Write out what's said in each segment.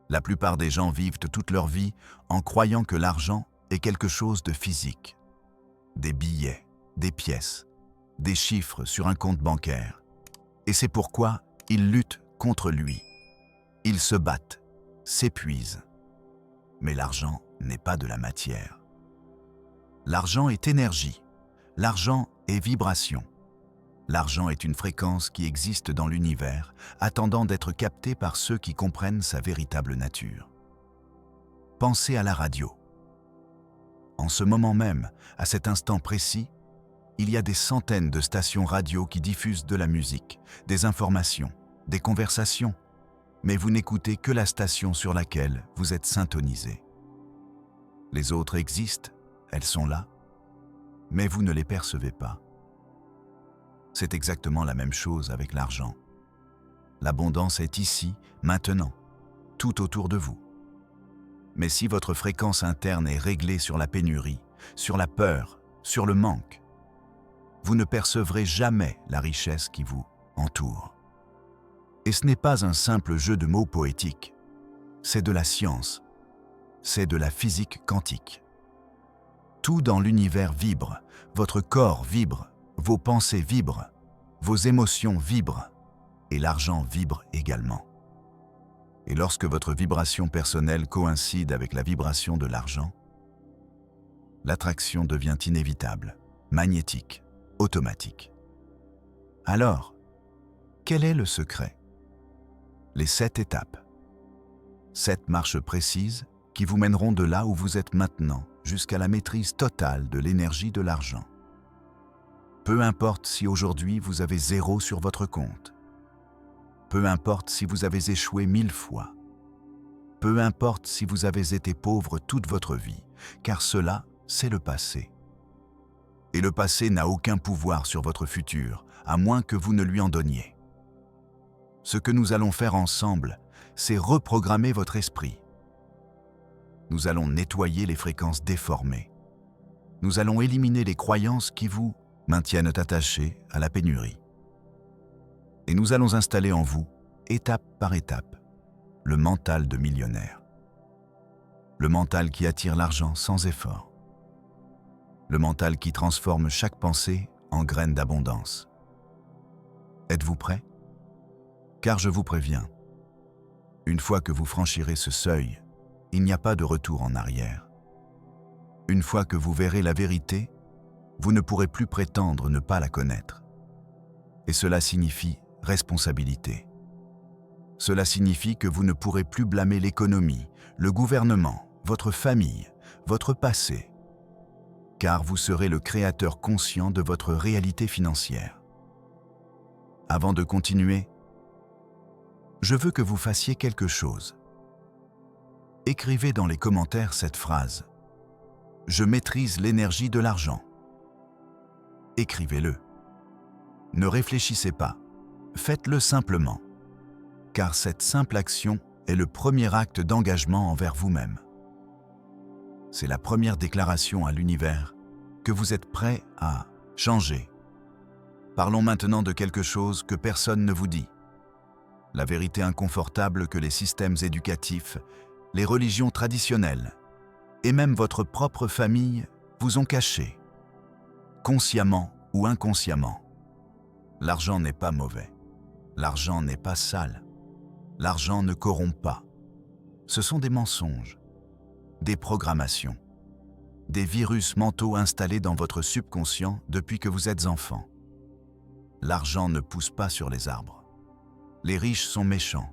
La plupart des gens vivent toute leur vie en croyant que l'argent est quelque chose de physique. Des billets, des pièces, des chiffres sur un compte bancaire. Et c'est pourquoi ils luttent contre lui. Ils se battent, s'épuisent. Mais l'argent n'est pas de la matière. L'argent est énergie. L'argent est vibration. L'argent est une fréquence qui existe dans l'univers, attendant d'être captée par ceux qui comprennent sa véritable nature. Pensez à la radio. En ce moment même, à cet instant précis, il y a des centaines de stations radio qui diffusent de la musique, des informations, des conversations, mais vous n'écoutez que la station sur laquelle vous êtes syntonisé. Les autres existent, elles sont là, mais vous ne les percevez pas. C'est exactement la même chose avec l'argent. L'abondance est ici, maintenant, tout autour de vous. Mais si votre fréquence interne est réglée sur la pénurie, sur la peur, sur le manque, vous ne percevrez jamais la richesse qui vous entoure. Et ce n'est pas un simple jeu de mots poétique, c'est de la science, c'est de la physique quantique. Tout dans l'univers vibre, votre corps vibre, vos pensées vibrent, vos émotions vibrent, et l'argent vibre également. Et lorsque votre vibration personnelle coïncide avec la vibration de l'argent, l'attraction devient inévitable, magnétique, automatique. Alors, quel est le secret? Les 7 étapes. 7 marches précises qui vous mèneront de là où vous êtes maintenant jusqu'à la maîtrise totale de l'énergie de l'argent. Peu importe si aujourd'hui vous avez 0 sur votre compte. Peu importe si vous avez échoué 1000 fois. Peu importe si vous avez été pauvre toute votre vie, car cela, c'est le passé. Et le passé n'a aucun pouvoir sur votre futur, à moins que vous ne lui en donniez. Ce que nous allons faire ensemble, c'est reprogrammer votre esprit. Nous allons nettoyer les fréquences déformées. Nous allons éliminer les croyances qui vous maintiennent attachés à la pénurie. Et nous allons installer en vous, étape par étape, le mental de millionnaire. Le mental qui attire l'argent sans effort. Le mental qui transforme chaque pensée en graine d'abondance. Êtes-vous prêt? Car je vous préviens, une fois que vous franchirez ce seuil, il n'y a pas de retour en arrière. Une fois que vous verrez la vérité, vous ne pourrez plus prétendre ne pas la connaître. Et cela signifie responsabilité. Cela signifie que vous ne pourrez plus blâmer l'économie, le gouvernement, votre famille, votre passé, car vous serez le créateur conscient de votre réalité financière. Avant de continuer, je veux que vous fassiez quelque chose. Écrivez dans les commentaires cette phrase. Je maîtrise l'énergie de l'argent. Écrivez-le. Ne réfléchissez pas. Faites-le simplement. Car cette simple action est le premier acte d'engagement envers vous-même. C'est la première déclaration à l'univers que vous êtes prêt à changer. Parlons maintenant de quelque chose que personne ne vous dit. La vérité inconfortable que les systèmes éducatifs, les religions traditionnelles et même votre propre famille vous ont caché, consciemment ou inconsciemment. L'argent n'est pas mauvais. L'argent n'est pas sale. L'argent ne corrompt pas. Ce sont des mensonges, des programmations, des virus mentaux installés dans votre subconscient depuis que vous êtes enfant. L'argent ne pousse pas sur les arbres. Les riches sont méchants.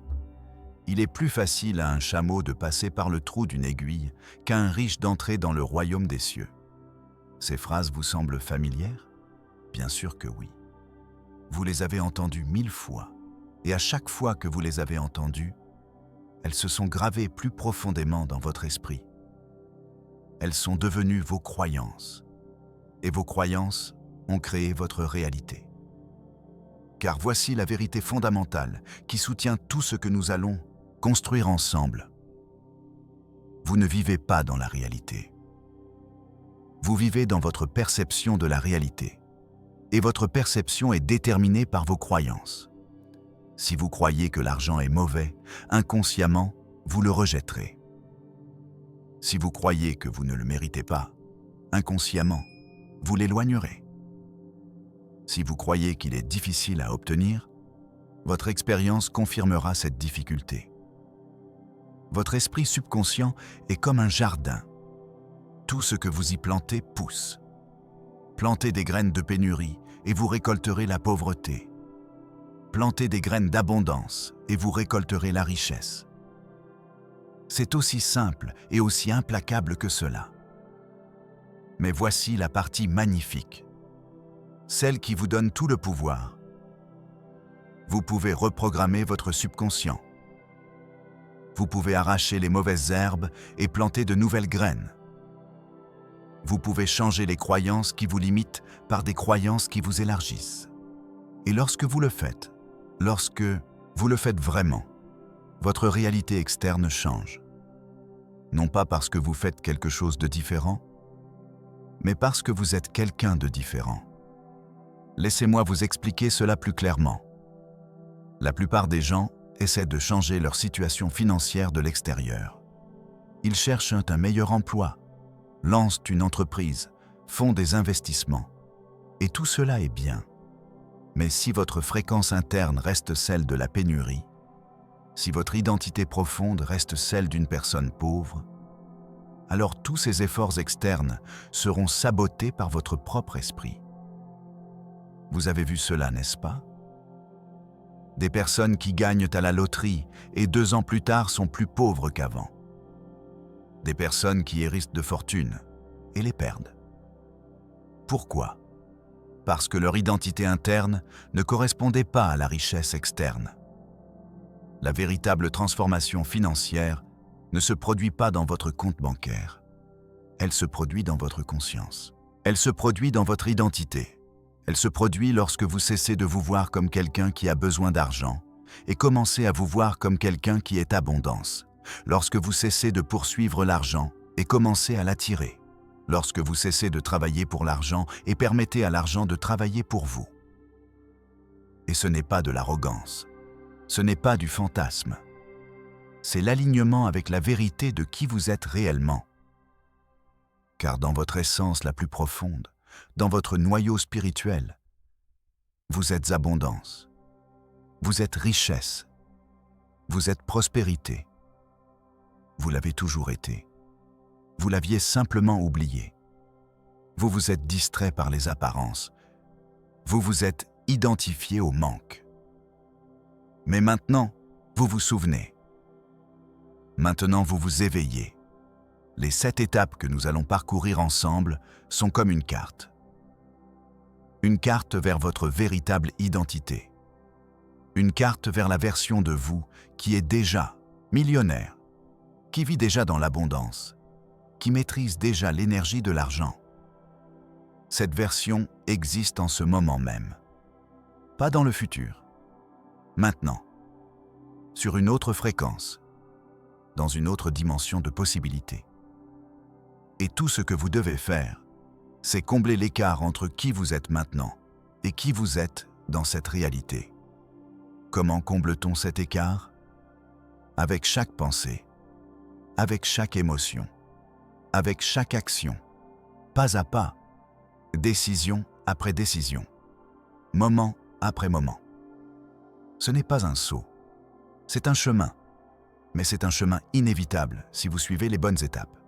Il est plus facile à un chameau de passer par le trou d'une aiguille qu'à un riche d'entrer dans le royaume des cieux. Ces phrases vous semblent familières? Bien sûr que oui. Vous les avez entendues 1000 fois, et à chaque fois que vous les avez entendues, elles se sont gravées plus profondément dans votre esprit. Elles sont devenues vos croyances, et vos croyances ont créé votre réalité. Car voici la vérité fondamentale qui soutient tout ce que nous allons construire ensemble. Vous ne vivez pas dans la réalité. Vous vivez dans votre perception de la réalité. Et votre perception est déterminée par vos croyances. Si vous croyez que l'argent est mauvais, inconsciemment, vous le rejetterez. Si vous croyez que vous ne le méritez pas, inconsciemment, vous l'éloignerez. Si vous croyez qu'il est difficile à obtenir, votre expérience confirmera cette difficulté. Votre esprit subconscient est comme un jardin. Tout ce que vous y plantez pousse. Plantez des graines de pénurie et vous récolterez la pauvreté. Plantez des graines d'abondance et vous récolterez la richesse. C'est aussi simple et aussi implacable que cela. Mais voici la partie magnifique, celle qui vous donne tout le pouvoir. Vous pouvez reprogrammer votre subconscient. Vous pouvez arracher les mauvaises herbes et planter de nouvelles graines. Vous pouvez changer les croyances qui vous limitent par des croyances qui vous élargissent. Et lorsque vous le faites vraiment, votre réalité externe change. Non pas parce que vous faites quelque chose de différent, mais parce que vous êtes quelqu'un de différent. Laissez-moi vous expliquer cela plus clairement. La plupart des gens essaient de changer leur situation financière de l'extérieur. Ils cherchent un meilleur emploi, lancent une entreprise, font des investissements. Et tout cela est bien. Mais si votre fréquence interne reste celle de la pénurie, si votre identité profonde reste celle d'une personne pauvre, alors tous ces efforts externes seront sabotés par votre propre esprit. Vous avez vu cela, n'est-ce pas? Des personnes qui gagnent à la loterie et 2 ans plus tard sont plus pauvres qu'avant. Des personnes qui hérissent de fortune et les perdent. Pourquoi? Parce que leur identité interne ne correspondait pas à la richesse externe. La véritable transformation financière ne se produit pas dans votre compte bancaire. Elle se produit dans votre conscience. Elle se produit dans votre identité. Elle se produit lorsque vous cessez de vous voir comme quelqu'un qui a besoin d'argent et commencez à vous voir comme quelqu'un qui est abondance. Lorsque vous cessez de poursuivre l'argent et commencez à l'attirer. Lorsque vous cessez de travailler pour l'argent et permettez à l'argent de travailler pour vous. Et ce n'est pas de l'arrogance. Ce n'est pas du fantasme. C'est l'alignement avec la vérité de qui vous êtes réellement. Car dans votre essence la plus profonde, dans votre noyau spirituel, vous êtes abondance, vous êtes richesse, vous êtes prospérité. Vous l'avez toujours été. Vous l'aviez simplement oublié. Vous vous êtes distrait par les apparences. Vous vous êtes identifié au manque. Mais maintenant, vous vous souvenez. Maintenant, vous vous éveillez. Les 7 étapes que nous allons parcourir ensemble sont comme une carte. Une carte vers votre véritable identité. Une carte vers la version de vous qui est déjà millionnaire, qui vit déjà dans l'abondance, qui maîtrise déjà l'énergie de l'argent. Cette version existe en ce moment même. Pas dans le futur. Maintenant. Sur une autre fréquence. Dans une autre dimension de possibilités. Et tout ce que vous devez faire, c'est combler l'écart entre qui vous êtes maintenant et qui vous êtes dans cette réalité. Comment comble-t-on cet écart? Avec chaque pensée, avec chaque émotion, avec chaque action, pas à pas, décision après décision, moment après moment. Ce n'est pas un saut, c'est un chemin, mais c'est un chemin inévitable si vous suivez les bonnes étapes.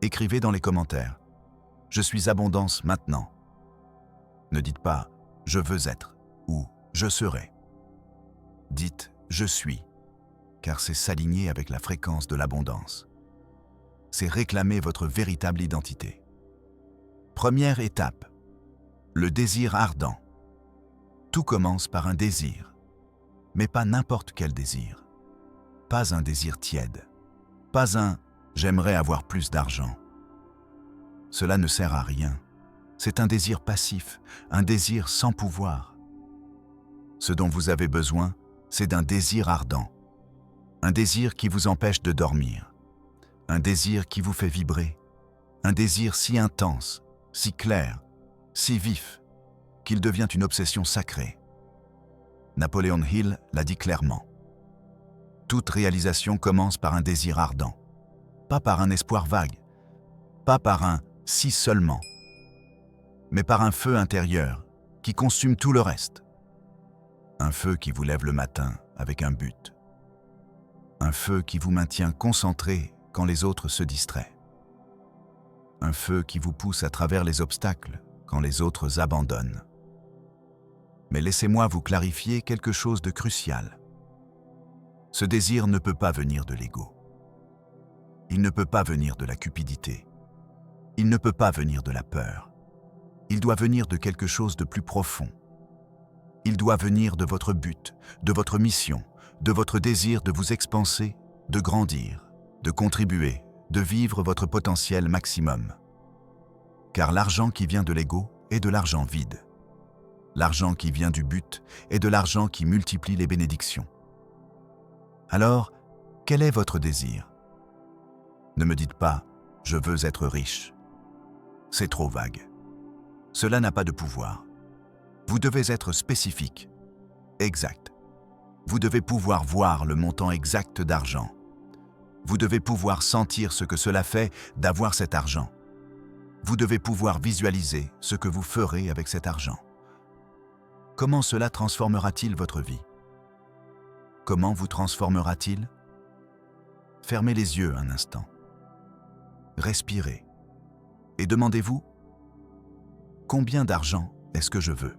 Écrivez dans les commentaires « Je suis abondance maintenant ». Ne dites pas « Je veux être » ou « Je serai ». Dites « Je suis », car c'est s'aligner avec la fréquence de l'abondance. C'est réclamer votre véritable identité. Première étape, le désir ardent. Tout commence par un désir, mais pas n'importe quel désir. Pas un désir tiède, pas un « j'aimerais avoir plus d'argent ». Cela ne sert à rien. C'est un désir passif, un désir sans pouvoir. Ce dont vous avez besoin, c'est d'un désir ardent. Un désir qui vous empêche de dormir. Un désir qui vous fait vibrer. Un désir si intense, si clair, si vif, qu'il devient une obsession sacrée. Napoléon Hill l'a dit clairement. Toute réalisation commence par un désir ardent, pas par un espoir vague, pas par un « si seulement », mais par un feu intérieur qui consume tout le reste. Un feu qui vous lève le matin avec un but. Un feu qui vous maintient concentré quand les autres se distraient. Un feu qui vous pousse à travers les obstacles quand les autres abandonnent. Mais laissez-moi vous clarifier quelque chose de crucial. Ce désir ne peut pas venir de l'ego. Il ne peut pas venir de la cupidité. Il ne peut pas venir de la peur. Il doit venir de quelque chose de plus profond. Il doit venir de votre but, de votre mission, de votre désir de vous expanser, de grandir, de contribuer, de vivre votre potentiel maximum. Car l'argent qui vient de l'ego est de l'argent vide. L'argent qui vient du but est de l'argent qui multiplie les bénédictions. Alors, quel est votre désir? Ne me dites pas « je veux être riche ». C'est trop vague. Cela n'a pas de pouvoir. Vous devez être spécifique, exact. Vous devez pouvoir voir le montant exact d'argent. Vous devez pouvoir sentir ce que cela fait d'avoir cet argent. Vous devez pouvoir visualiser ce que vous ferez avec cet argent. Comment cela transformera-t-il votre vie? Comment vous transformera-t-il? Fermez les yeux un instant. Respirez. Et demandez-vous, combien d'argent est-ce que je veux?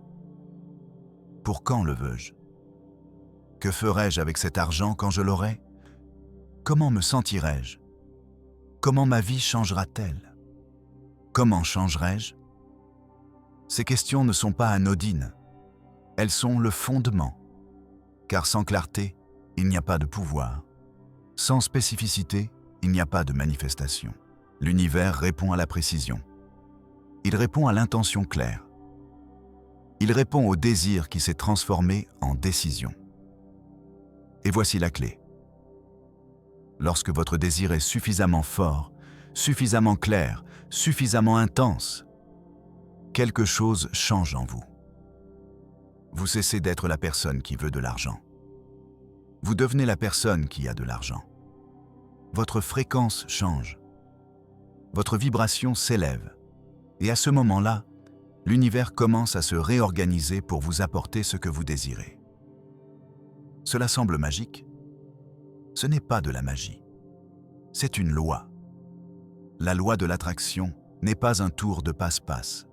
Pour quand le veux-je? Que ferai-je avec cet argent quand je l'aurai? Comment me sentirai-je? Comment ma vie changera-t-elle? Comment changerai-je? Ces questions ne sont pas anodines. Elles sont le fondement. Car sans clarté, il n'y a pas de pouvoir. Sans spécificité, il n'y a pas de manifestation. L'univers répond à la précision. Il répond à l'intention claire. Il répond au désir qui s'est transformé en décision. Et voici la clé. Lorsque votre désir est suffisamment fort, suffisamment clair, suffisamment intense, quelque chose change en vous. Vous cessez d'être la personne qui veut de l'argent. Vous devenez la personne qui a de l'argent. Votre fréquence change. Votre vibration s'élève. Et à ce moment-là, l'univers commence à se réorganiser pour vous apporter ce que vous désirez. Cela semble magique. Ce n'est pas de la magie. C'est une loi. La loi de l'attraction n'est pas un tour de passe-passe.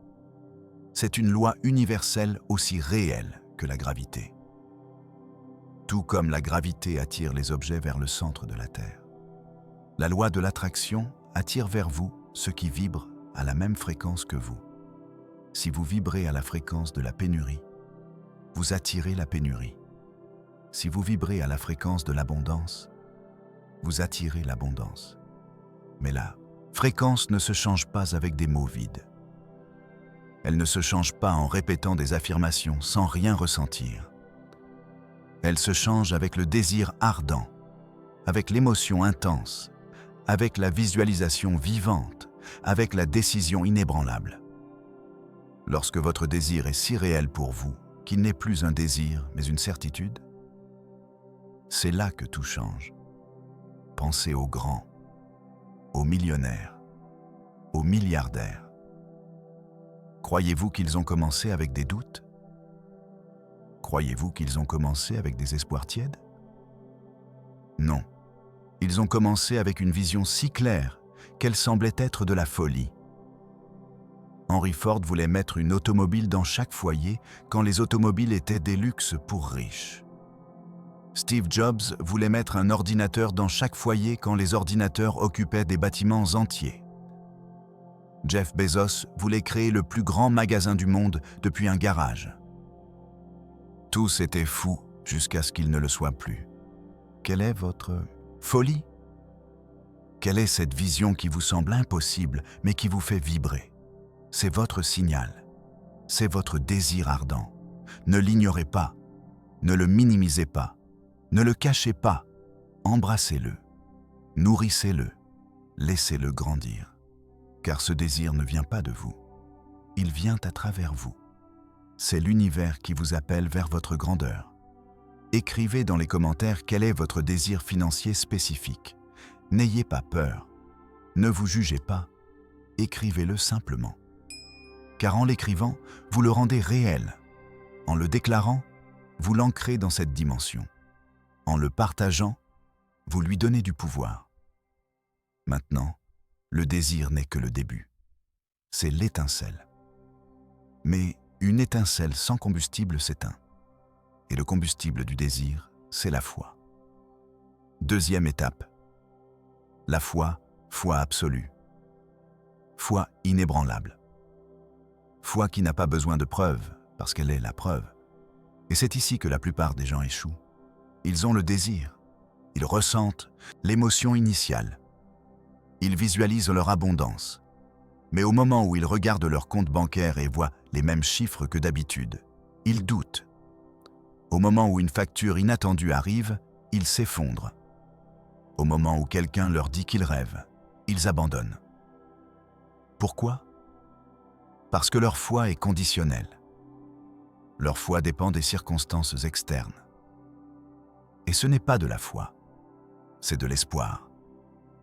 C'est une loi universelle aussi réelle que la gravité. Tout comme la gravité attire les objets vers le centre de la Terre. La loi de l'attraction attire vers vous ce qui vibre à la même fréquence que vous. Si vous vibrez à la fréquence de la pénurie, vous attirez la pénurie. Si vous vibrez à la fréquence de l'abondance, vous attirez l'abondance. Mais la fréquence ne se change pas avec des mots vides. Elle ne se change pas en répétant des affirmations sans rien ressentir. Elle se change avec le désir ardent, avec l'émotion intense, avec la visualisation vivante, avec la décision inébranlable. Lorsque votre désir est si réel pour vous qu'il n'est plus un désir mais une certitude, c'est là que tout change. Pensez aux grands, aux millionnaires, aux milliardaires. Croyez-vous qu'ils ont commencé avec des doutes? Croyez-vous qu'ils ont commencé avec des espoirs tièdes? Non. Ils ont commencé avec une vision si claire qu'elle semblait être de la folie. Henry Ford voulait mettre une automobile dans chaque foyer quand les automobiles étaient des luxes pour riches. Steve Jobs voulait mettre un ordinateur dans chaque foyer quand les ordinateurs occupaient des bâtiments entiers. Jeff Bezos voulait créer le plus grand magasin du monde depuis un garage. Tous étaient fous jusqu'à ce qu'ils ne le soient plus. Quelle est votre folie? Quelle est cette vision qui vous semble impossible mais qui vous fait vibrer? C'est votre signal. C'est votre désir ardent. Ne l'ignorez pas. Ne le minimisez pas. Ne le cachez pas. Embrassez-le. Nourrissez-le. Laissez-le grandir. Car ce désir ne vient pas de vous. Il vient à travers vous. C'est l'univers qui vous appelle vers votre grandeur. Écrivez dans les commentaires quel est votre désir financier spécifique. N'ayez pas peur. Ne vous jugez pas. Écrivez-le simplement. Car en l'écrivant, vous le rendez réel. En le déclarant, vous l'ancrez dans cette dimension. En le partageant, vous lui donnez du pouvoir. Maintenant, le désir n'est que le début. C'est l'étincelle. Mais une étincelle sans combustible s'éteint. Et le combustible du désir, c'est la foi. Deuxième étape. La foi, foi absolue. Foi inébranlable. Foi qui n'a pas besoin de preuves, parce qu'elle est la preuve. Et c'est ici que la plupart des gens échouent. Ils ont le désir. Ils ressentent l'émotion initiale. Ils visualisent leur abondance. Mais au moment où ils regardent leur compte bancaire et voient les mêmes chiffres que d'habitude, ils doutent. Au moment où une facture inattendue arrive, ils s'effondrent. Au moment où quelqu'un leur dit qu'ils rêvent, ils abandonnent. Pourquoi ? Parce que leur foi est conditionnelle. Leur foi dépend des circonstances externes. Et ce n'est pas de la foi, c'est de l'espoir.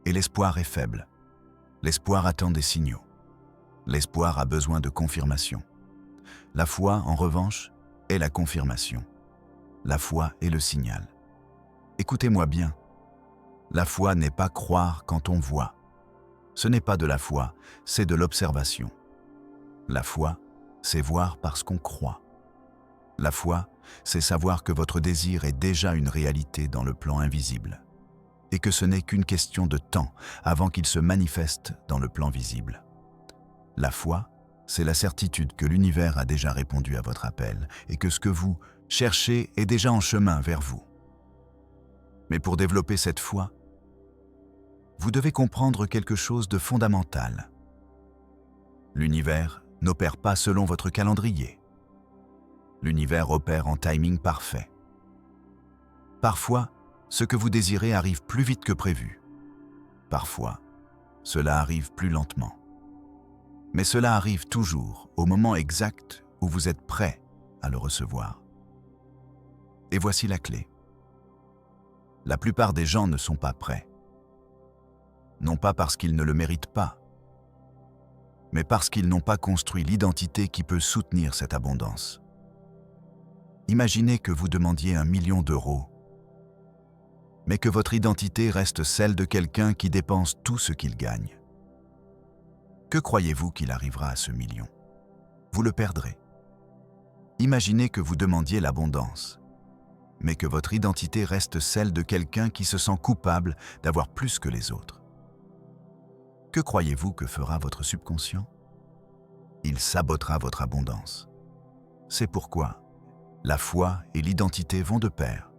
Et l'espoir est faible. L'espoir attend des signaux. L'espoir a besoin de confirmation. La foi, en revanche, est la confirmation. La foi est le signal. Écoutez-moi bien. La foi n'est pas croire quand on voit. Ce n'est pas de la foi, c'est de l'observation. La foi, c'est voir parce qu'on croit. La foi, c'est savoir que votre désir est déjà une réalité dans le plan invisible et que ce n'est qu'une question de temps avant qu'il se manifeste dans le plan visible. La foi, c'est la certitude que l'univers a déjà répondu à votre appel et que ce que vous cherchez est déjà en chemin vers vous. Mais pour développer cette foi, vous devez comprendre quelque chose de fondamental. L'univers n'opère pas selon votre calendrier. L'univers opère en timing parfait. Parfois, ce que vous désirez arrive plus vite que prévu. Parfois, cela arrive plus lentement. Mais cela arrive toujours au moment exact où vous êtes prêt à le recevoir. Et voici la clé. La plupart des gens ne sont pas prêts. Non pas parce qu'ils ne le méritent pas, mais parce qu'ils n'ont pas construit l'identité qui peut soutenir cette abondance. Imaginez que vous demandiez 1 million d'euros, mais que votre identité reste celle de quelqu'un qui dépense tout ce qu'il gagne. Que croyez-vous qu'il arrivera à ce million ? Vous le perdrez. Imaginez que vous demandiez l'abondance, mais que votre identité reste celle de quelqu'un qui se sent coupable d'avoir plus que les autres. Que croyez-vous que fera votre subconscient ? Il sabotera votre abondance. C'est pourquoi la foi et l'identité vont de pair.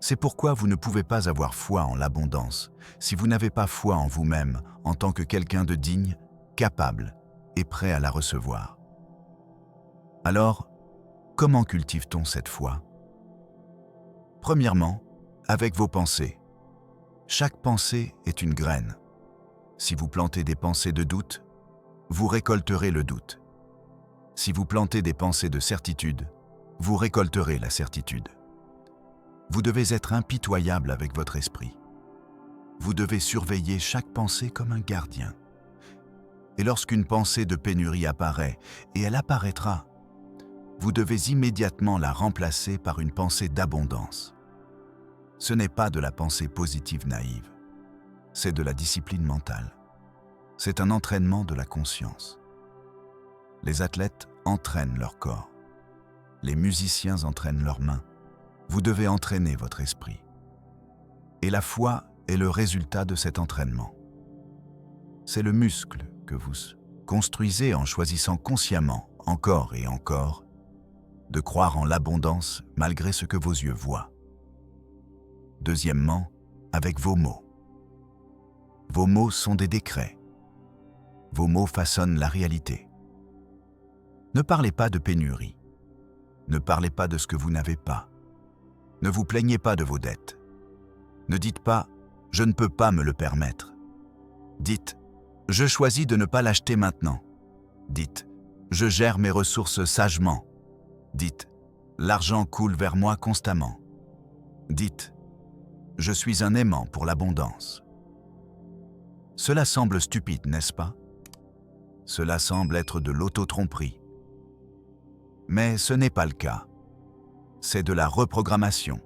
C'est pourquoi vous ne pouvez pas avoir foi en l'abondance si vous n'avez pas foi en vous-même en tant que quelqu'un de digne, capable et prêt à la recevoir. Alors, comment cultive-t-on cette foi ? Premièrement, avec vos pensées. Chaque pensée est une graine. Si vous plantez des pensées de doute, vous récolterez le doute. Si vous plantez des pensées de certitude, vous récolterez la certitude. Vous devez être impitoyable avec votre esprit. Vous devez surveiller chaque pensée comme un gardien. Et lorsqu'une pensée de pénurie apparaît, et elle apparaîtra, vous devez immédiatement la remplacer par une pensée d'abondance. Ce n'est pas de la pensée positive naïve, c'est de la discipline mentale. C'est un entraînement de la conscience. Les athlètes entraînent leur corps. Les musiciens entraînent leurs mains. Vous devez entraîner votre esprit. Et la foi est le résultat de cet entraînement. C'est le muscle que vous construisez en choisissant consciemment, encore et encore, de croire en l'abondance malgré ce que vos yeux voient. Deuxièmement, avec vos mots. Vos mots sont des décrets. Vos mots façonnent la réalité. Ne parlez pas de pénurie. Ne parlez pas de ce que vous n'avez pas. Ne vous plaignez pas de vos dettes. Ne dites pas « je ne peux pas me le permettre ». Dites « je choisis de ne pas l'acheter maintenant ». Dites « je gère mes ressources sagement ». Dites L'argent coule vers moi constamment. Dites, je suis un aimant pour l'abondance. Cela semble stupide, n'est-ce pas? Cela semble être de l'auto-tromperie. Mais ce n'est pas le cas. C'est de la reprogrammation.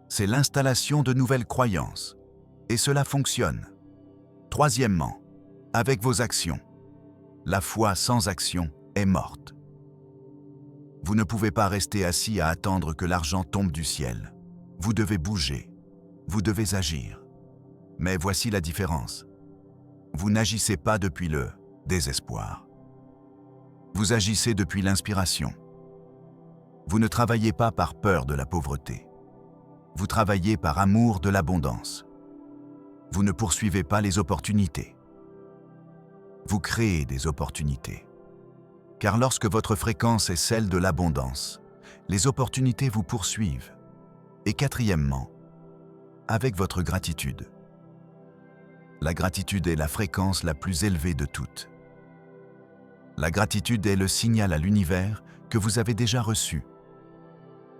C'est l'installation de nouvelles croyances. Et cela fonctionne. Troisièmement, avec vos actions. La foi sans action est morte. Vous ne pouvez pas rester assis à attendre que l'argent tombe du ciel. Vous devez bouger. Vous devez agir. Mais voici la différence. Vous n'agissez pas depuis le désespoir. Vous agissez depuis l'inspiration. Vous ne travaillez pas par peur de la pauvreté. Vous travaillez par amour de l'abondance. Vous ne poursuivez pas les opportunités. Vous créez des opportunités. Car lorsque votre fréquence est celle de l'abondance, les opportunités vous poursuivent. Et quatrièmement, avec votre gratitude. La gratitude est la fréquence la plus élevée de toutes. La gratitude est le signal à l'univers que vous avez déjà reçu.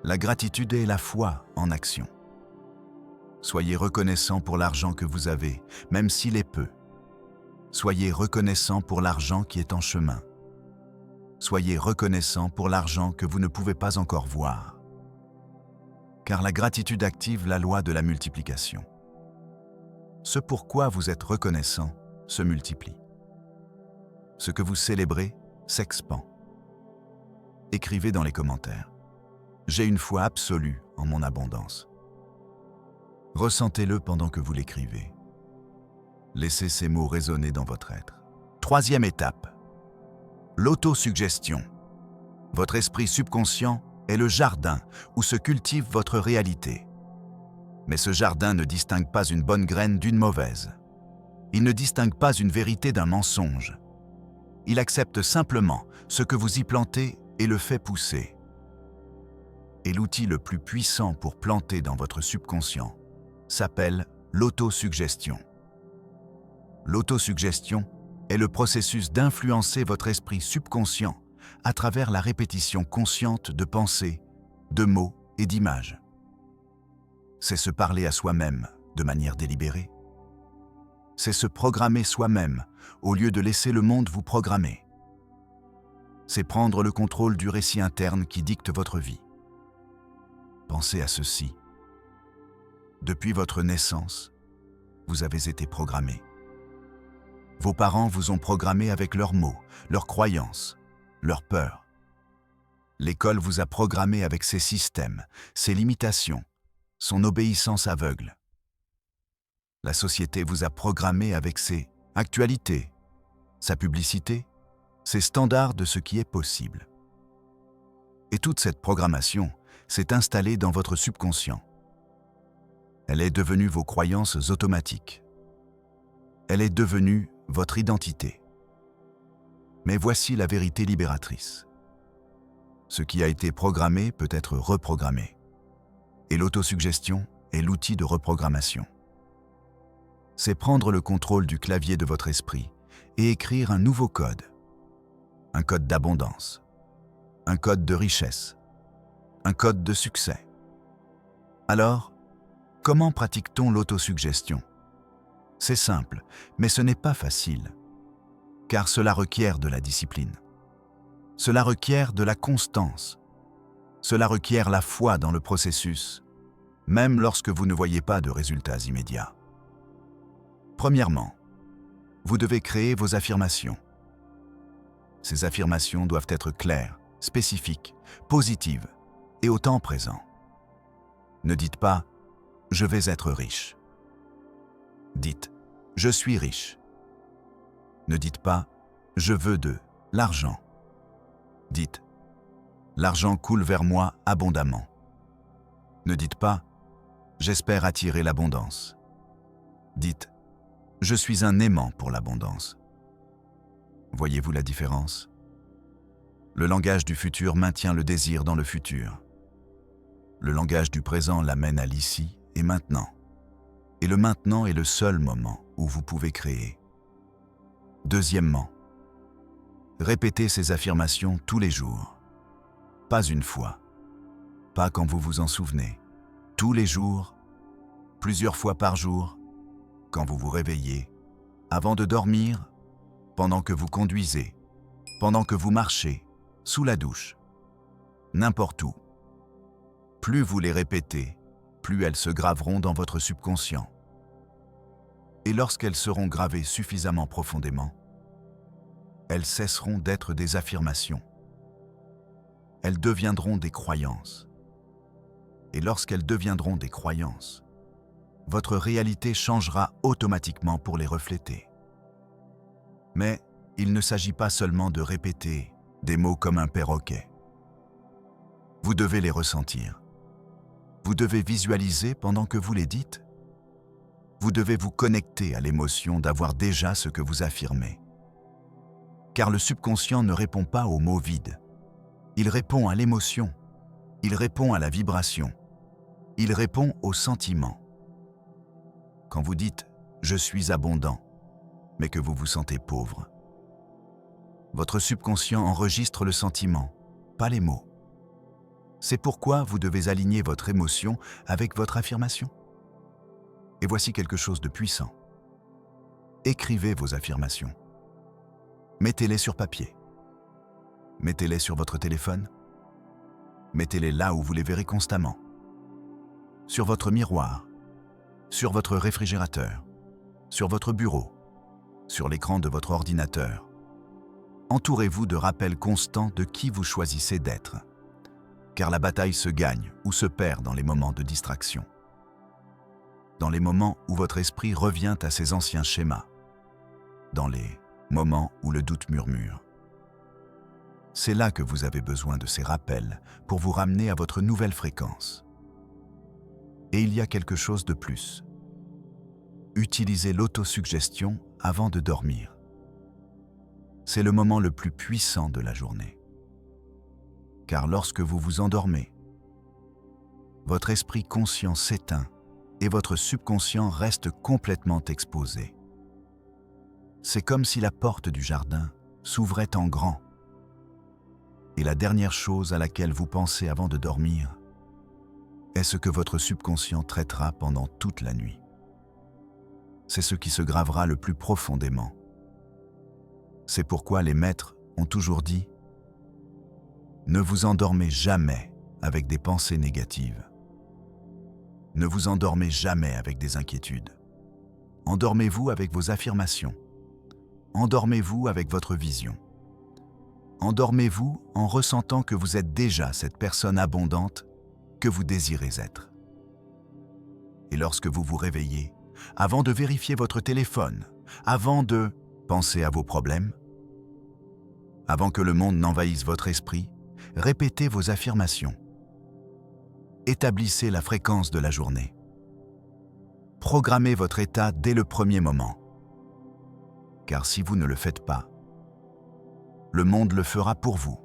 La gratitude est la foi en action. Soyez reconnaissant pour l'argent que vous avez, même s'il est peu. Soyez reconnaissant pour l'argent qui est en chemin. Soyez reconnaissant pour l'argent que vous ne pouvez pas encore voir. Car la gratitude active la loi de la multiplication. Ce pourquoi vous êtes reconnaissant se multiplie. Ce que vous célébrez s'expand. Écrivez dans les commentaires. J'ai une foi absolue en mon abondance. Ressentez-le pendant que vous l'écrivez. Laissez ces mots résonner dans votre être. Troisième étape. L'autosuggestion. Votre esprit subconscient est le jardin où se cultive votre réalité. Mais ce jardin ne distingue pas une bonne graine d'une mauvaise. Il ne distingue pas une vérité d'un mensonge. Il accepte simplement ce que vous y plantez et le fait pousser. Et l'outil le plus puissant pour planter dans votre subconscient s'appelle l'autosuggestion. L'autosuggestion est le processus d'influencer votre esprit subconscient à travers la répétition consciente de pensées, de mots et d'images. C'est se parler à soi-même de manière délibérée. C'est se programmer soi-même au lieu de laisser le monde vous programmer. C'est prendre le contrôle du récit interne qui dicte votre vie. Pensez à ceci. Depuis votre naissance, vous avez été programmé. Vos parents vous ont programmé avec leurs mots, leurs croyances, leurs peurs. L'école vous a programmé avec ses systèmes, ses limitations, son obéissance aveugle. La société vous a programmé avec ses actualités, sa publicité, ses standards de ce qui est possible. Et toute cette programmation s'est installée dans votre subconscient. Elle est devenue vos croyances automatiques. Elle est devenue votre identité. Mais voici la vérité libératrice. Ce qui a été programmé peut être reprogrammé. Et l'autosuggestion est l'outil de reprogrammation. C'est prendre le contrôle du clavier de votre esprit et écrire un nouveau code. Un code d'abondance. Un code de richesse. Un code de succès. Alors, comment pratique-t-on l'autosuggestion? C'est simple, mais ce n'est pas facile, car cela requiert de la discipline. Cela requiert de la constance. Cela requiert la foi dans le processus, même lorsque vous ne voyez pas de résultats immédiats. Premièrement, vous devez créer vos affirmations. Ces affirmations doivent être claires, spécifiques, positives et au temps présent. Ne dites pas « je vais être riche ». Dites « je suis riche ». Ne dites pas « je veux de l'argent ». Dites « l'argent coule vers moi abondamment ». Ne dites pas « j'espère attirer l'abondance ». Dites « je suis un aimant pour l'abondance ». Voyez-vous la différence? Le langage du futur maintient le désir dans le futur. Le langage du présent l'amène à l'ici et maintenant. Et le maintenant est le seul moment où vous pouvez créer. Deuxièmement, répétez ces affirmations tous les jours. Pas une fois, pas quand vous vous en souvenez. Tous les jours, plusieurs fois par jour, quand vous vous réveillez, avant de dormir, pendant que vous conduisez, pendant que vous marchez, sous la douche, n'importe où. Plus vous les répétez, plus elles se graveront dans votre subconscient. Et lorsqu'elles seront gravées suffisamment profondément, elles cesseront d'être des affirmations. Elles deviendront des croyances. Et lorsqu'elles deviendront des croyances, votre réalité changera automatiquement pour les refléter. Mais il ne s'agit pas seulement de répéter des mots comme un perroquet. Vous devez les ressentir. Vous devez visualiser pendant que vous les dites. Vous devez vous connecter à l'émotion d'avoir déjà ce que vous affirmez. Car le subconscient ne répond pas aux mots vides. Il répond à l'émotion. Il répond à la vibration. Il répond au sentiment. Quand vous dites « je suis abondant », mais que vous vous sentez pauvre, votre subconscient enregistre le sentiment, pas les mots. C'est pourquoi vous devez aligner votre émotion avec votre affirmation. Et voici quelque chose de puissant. Écrivez vos affirmations. Mettez-les sur papier. Mettez-les sur votre téléphone. Mettez-les là où vous les verrez constamment. Sur votre miroir, sur votre réfrigérateur, sur votre bureau, sur l'écran de votre ordinateur. Entourez-vous de rappels constants de qui vous choisissez d'être. Car la bataille se gagne ou se perd dans les moments de distraction. Dans les moments où votre esprit revient à ses anciens schémas. Dans les moments où le doute murmure. C'est là que vous avez besoin de ces rappels pour vous ramener à votre nouvelle fréquence. Et il y a quelque chose de plus. Utilisez l'autosuggestion avant de dormir. C'est le moment le plus puissant de la journée. Car lorsque vous vous endormez, votre esprit conscient s'éteint et votre subconscient reste complètement exposé. C'est comme si la porte du jardin s'ouvrait en grand. Et la dernière chose à laquelle vous pensez avant de dormir est ce que votre subconscient traitera pendant toute la nuit. C'est ce qui se gravera le plus profondément. C'est pourquoi les maîtres ont toujours dit « Ne vous endormez jamais avec des pensées négatives. Ne vous endormez jamais avec des inquiétudes. Endormez-vous avec vos affirmations. Endormez-vous avec votre vision. Endormez-vous en ressentant que vous êtes déjà cette personne abondante que vous désirez être. Et lorsque vous vous réveillez, avant de vérifier votre téléphone, avant de penser à vos problèmes, avant que le monde n'envahisse votre esprit, répétez vos affirmations. Établissez la fréquence de la journée. Programmez votre état dès le premier moment. Car si vous ne le faites pas, le monde le fera pour vous.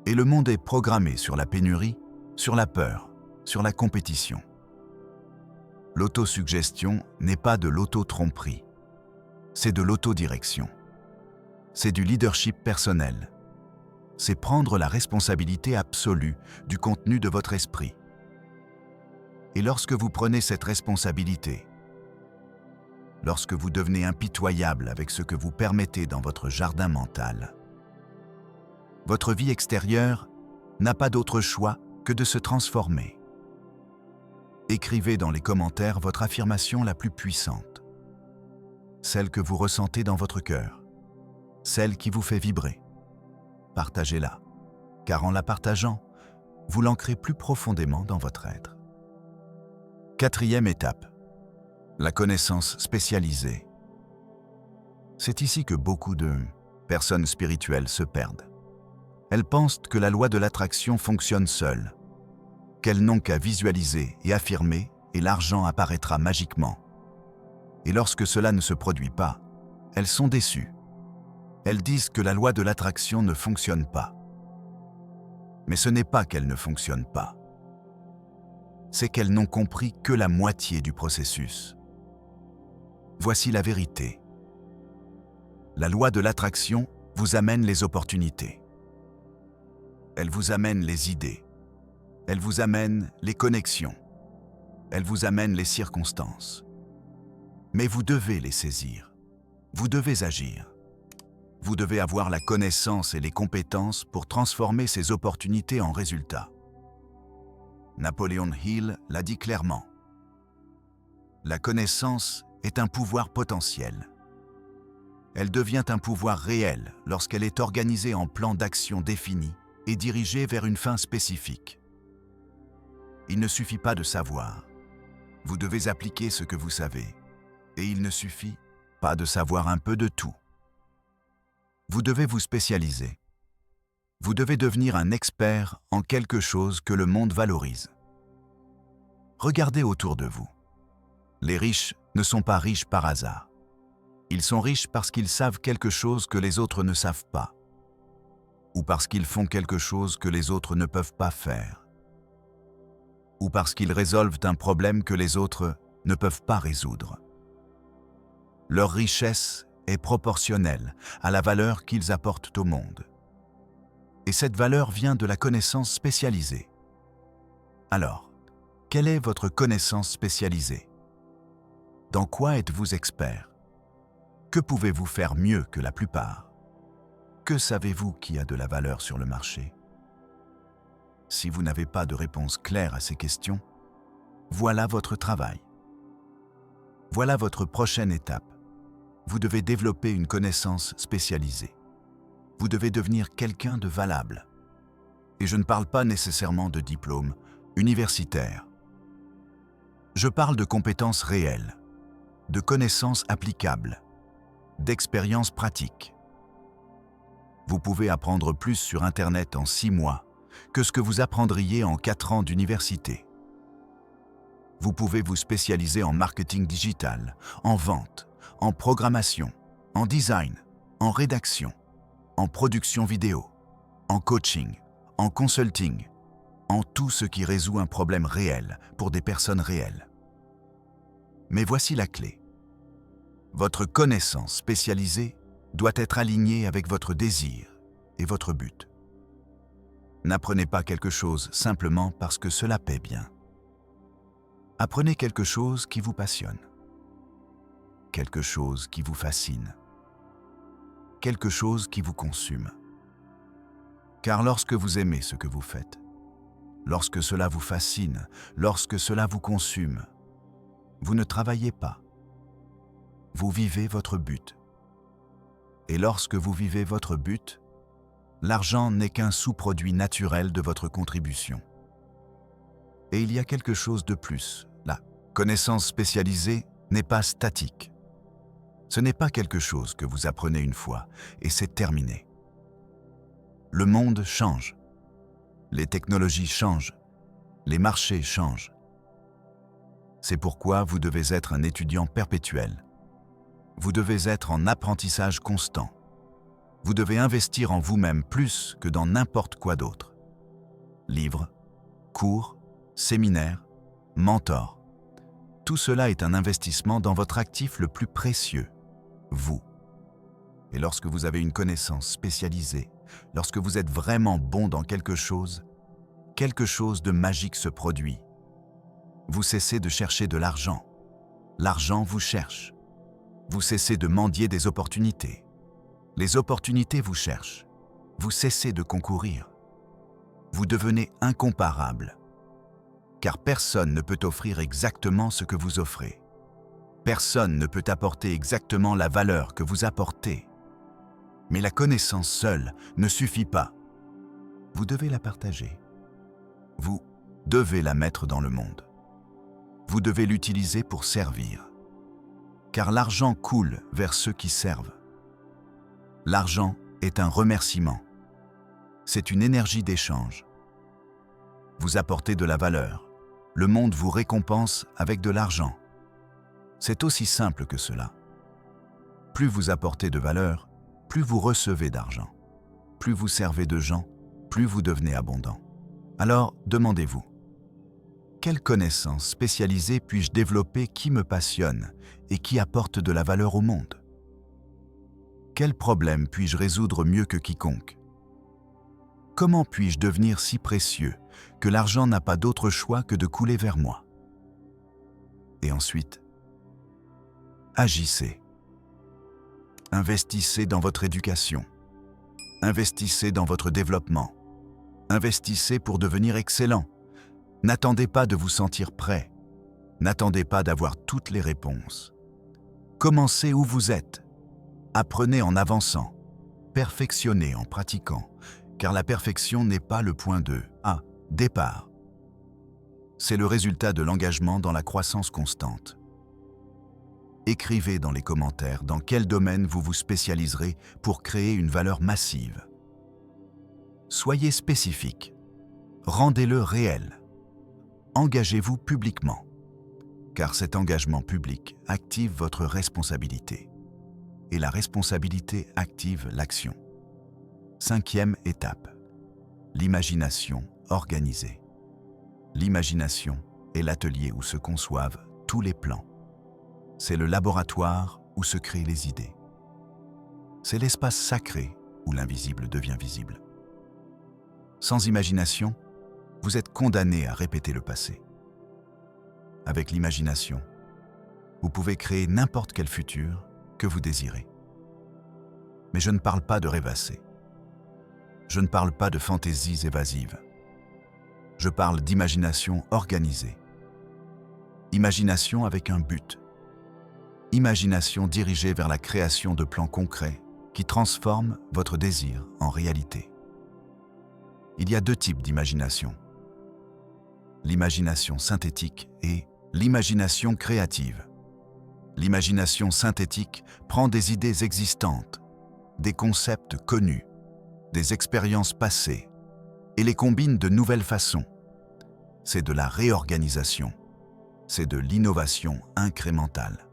Et le monde est programmé sur la pénurie, sur la peur, sur la compétition. L'autosuggestion n'est pas de l'auto-tromperie, c'est de l'autodirection. C'est du leadership personnel. C'est prendre la responsabilité absolue du contenu de votre esprit. Et lorsque vous prenez cette responsabilité, lorsque vous devenez impitoyable avec ce que vous permettez dans votre jardin mental, votre vie extérieure n'a pas d'autre choix que de se transformer. Écrivez dans les commentaires votre affirmation la plus puissante, celle que vous ressentez dans votre cœur, celle qui vous fait vibrer. Partagez-la, car en la partageant, vous l'ancrez plus profondément dans votre être. Quatrième étape, la connaissance spécialisée. C'est ici que beaucoup de personnes spirituelles se perdent. Elles pensent que la loi de l'attraction fonctionne seule, qu'elles n'ont qu'à visualiser et affirmer et l'argent apparaîtra magiquement. Et lorsque cela ne se produit pas, elles sont déçues. Elles disent que la loi de l'attraction ne fonctionne pas. Mais ce n'est pas qu'elle ne fonctionne pas. C'est qu'elles n'ont compris que la moitié du processus. Voici la vérité. La loi de l'attraction vous amène les opportunités. Elle vous amène les idées. Elle vous amène les connexions. Elle vous amène les circonstances. Mais vous devez les saisir. Vous devez agir. Vous devez avoir la connaissance et les compétences pour transformer ces opportunités en résultats. Napoleon Hill l'a dit clairement. La connaissance est un pouvoir potentiel. Elle devient un pouvoir réel lorsqu'elle est organisée en plan d'action défini et dirigée vers une fin spécifique. Il ne suffit pas de savoir. Vous devez appliquer ce que vous savez. Et il ne suffit pas de savoir un peu de tout. Vous devez vous spécialiser. Vous devez devenir un expert en quelque chose que le monde valorise. Regardez autour de vous. Les riches ne sont pas riches par hasard. Ils sont riches parce qu'ils savent quelque chose que les autres ne savent pas, ou parce qu'ils font quelque chose que les autres ne peuvent pas faire, ou parce qu'ils résolvent un problème que les autres ne peuvent pas résoudre. Leur richesse est proportionnelle à la valeur qu'ils apportent au monde. Et cette valeur vient de la connaissance spécialisée. Alors, quelle est votre connaissance spécialisée? Dans quoi êtes-vous expert? Que pouvez-vous faire mieux que la plupart? Que savez-vous qui a de la valeur sur le marché? Si vous n'avez pas de réponse claire à ces questions, voilà votre travail. Voilà votre prochaine étape. Vous devez développer une connaissance spécialisée. Vous devez devenir quelqu'un de valable. Et je ne parle pas nécessairement de diplôme universitaire. Je parle de compétences réelles, de connaissances applicables, d'expériences pratiques. Vous pouvez apprendre plus sur Internet en 6 mois que ce que vous apprendriez en 4 ans d'université. Vous pouvez vous spécialiser en marketing digital, en vente, en programmation, en design, en rédaction, en production vidéo, en coaching, en consulting, en tout ce qui résout un problème réel pour des personnes réelles. Mais voici la clé. Votre connaissance spécialisée doit être alignée avec votre désir et votre but. N'apprenez pas quelque chose simplement parce que cela paie bien. Apprenez quelque chose qui vous passionne, quelque chose qui vous fascine, quelque chose qui vous consume. Car lorsque vous aimez ce que vous faites, lorsque cela vous fascine, lorsque cela vous consume, vous ne travaillez pas. Vous vivez votre but. Et lorsque vous vivez votre but, l'argent n'est qu'un sous-produit naturel de votre contribution. Et il y a quelque chose de plus. La connaissance spécialisée n'est pas statique. Ce n'est pas quelque chose que vous apprenez une fois et c'est terminé. Le monde change. Les technologies changent. Les marchés changent. C'est pourquoi vous devez être un étudiant perpétuel. Vous devez être en apprentissage constant. Vous devez investir en vous-même plus que dans n'importe quoi d'autre. Livres, cours, séminaires, mentors. Tout cela est un investissement dans votre actif le plus précieux, vous. Et lorsque vous avez une connaissance spécialisée, lorsque vous êtes vraiment bon dans quelque chose de magique se produit. Vous cessez de chercher de l'argent. L'argent vous cherche. Vous cessez de mendier des opportunités. Les opportunités vous cherchent. Vous cessez de concourir. Vous devenez incomparable. Car personne ne peut offrir exactement ce que vous offrez. Personne ne peut apporter exactement la valeur que vous apportez. Mais la connaissance seule ne suffit pas. Vous devez la partager. Vous devez la mettre dans le monde. Vous devez l'utiliser pour servir. Car l'argent coule vers ceux qui servent. L'argent est un remerciement. C'est une énergie d'échange. Vous apportez de la valeur. Le monde vous récompense avec de l'argent. C'est aussi simple que cela. Plus vous apportez de valeur, plus vous recevez d'argent. Plus vous servez de gens, plus vous devenez abondant. Alors, demandez-vous, quelle connaissance spécialisée puis-je développer qui me passionne et qui apporte de la valeur au monde? Quel problème puis-je résoudre mieux que quiconque? Comment puis-je devenir si précieux que l'argent n'a pas d'autre choix que de couler vers moi? Et ensuite, agissez. Investissez dans votre éducation. Investissez dans votre développement. Investissez pour devenir excellent. N'attendez pas de vous sentir prêt. N'attendez pas d'avoir toutes les réponses. Commencez où vous êtes. Apprenez en avançant. Perfectionnez en pratiquant, car la perfection n'est pas le point de départ. C'est le résultat de l'engagement dans la croissance constante. Écrivez dans les commentaires dans quel domaine vous vous spécialiserez pour créer une valeur massive. Soyez spécifique. Rendez-le réel. Engagez-vous publiquement, car cet engagement public active votre responsabilité. Et la responsabilité active l'action. 5e étape. L'imagination organisée. L'imagination est l'atelier où se conçoivent tous les plans. C'est le laboratoire où se créent les idées. C'est l'espace sacré où l'invisible devient visible. Sans imagination, vous êtes condamné à répéter le passé. Avec l'imagination, vous pouvez créer n'importe quel futur que vous désirez. Mais je ne parle pas de rêvasser. Je ne parle pas de fantaisies évasives. Je parle d'imagination organisée. Imagination avec un but. Imagination dirigée vers la création de plans concrets qui transforment votre désir en réalité. Il y a 2 types d'imagination. L'imagination synthétique et l'imagination créative. L'imagination synthétique prend des idées existantes, des concepts connus, des expériences passées, et les combine de nouvelles façons. C'est de la réorganisation, c'est de l'innovation incrémentale.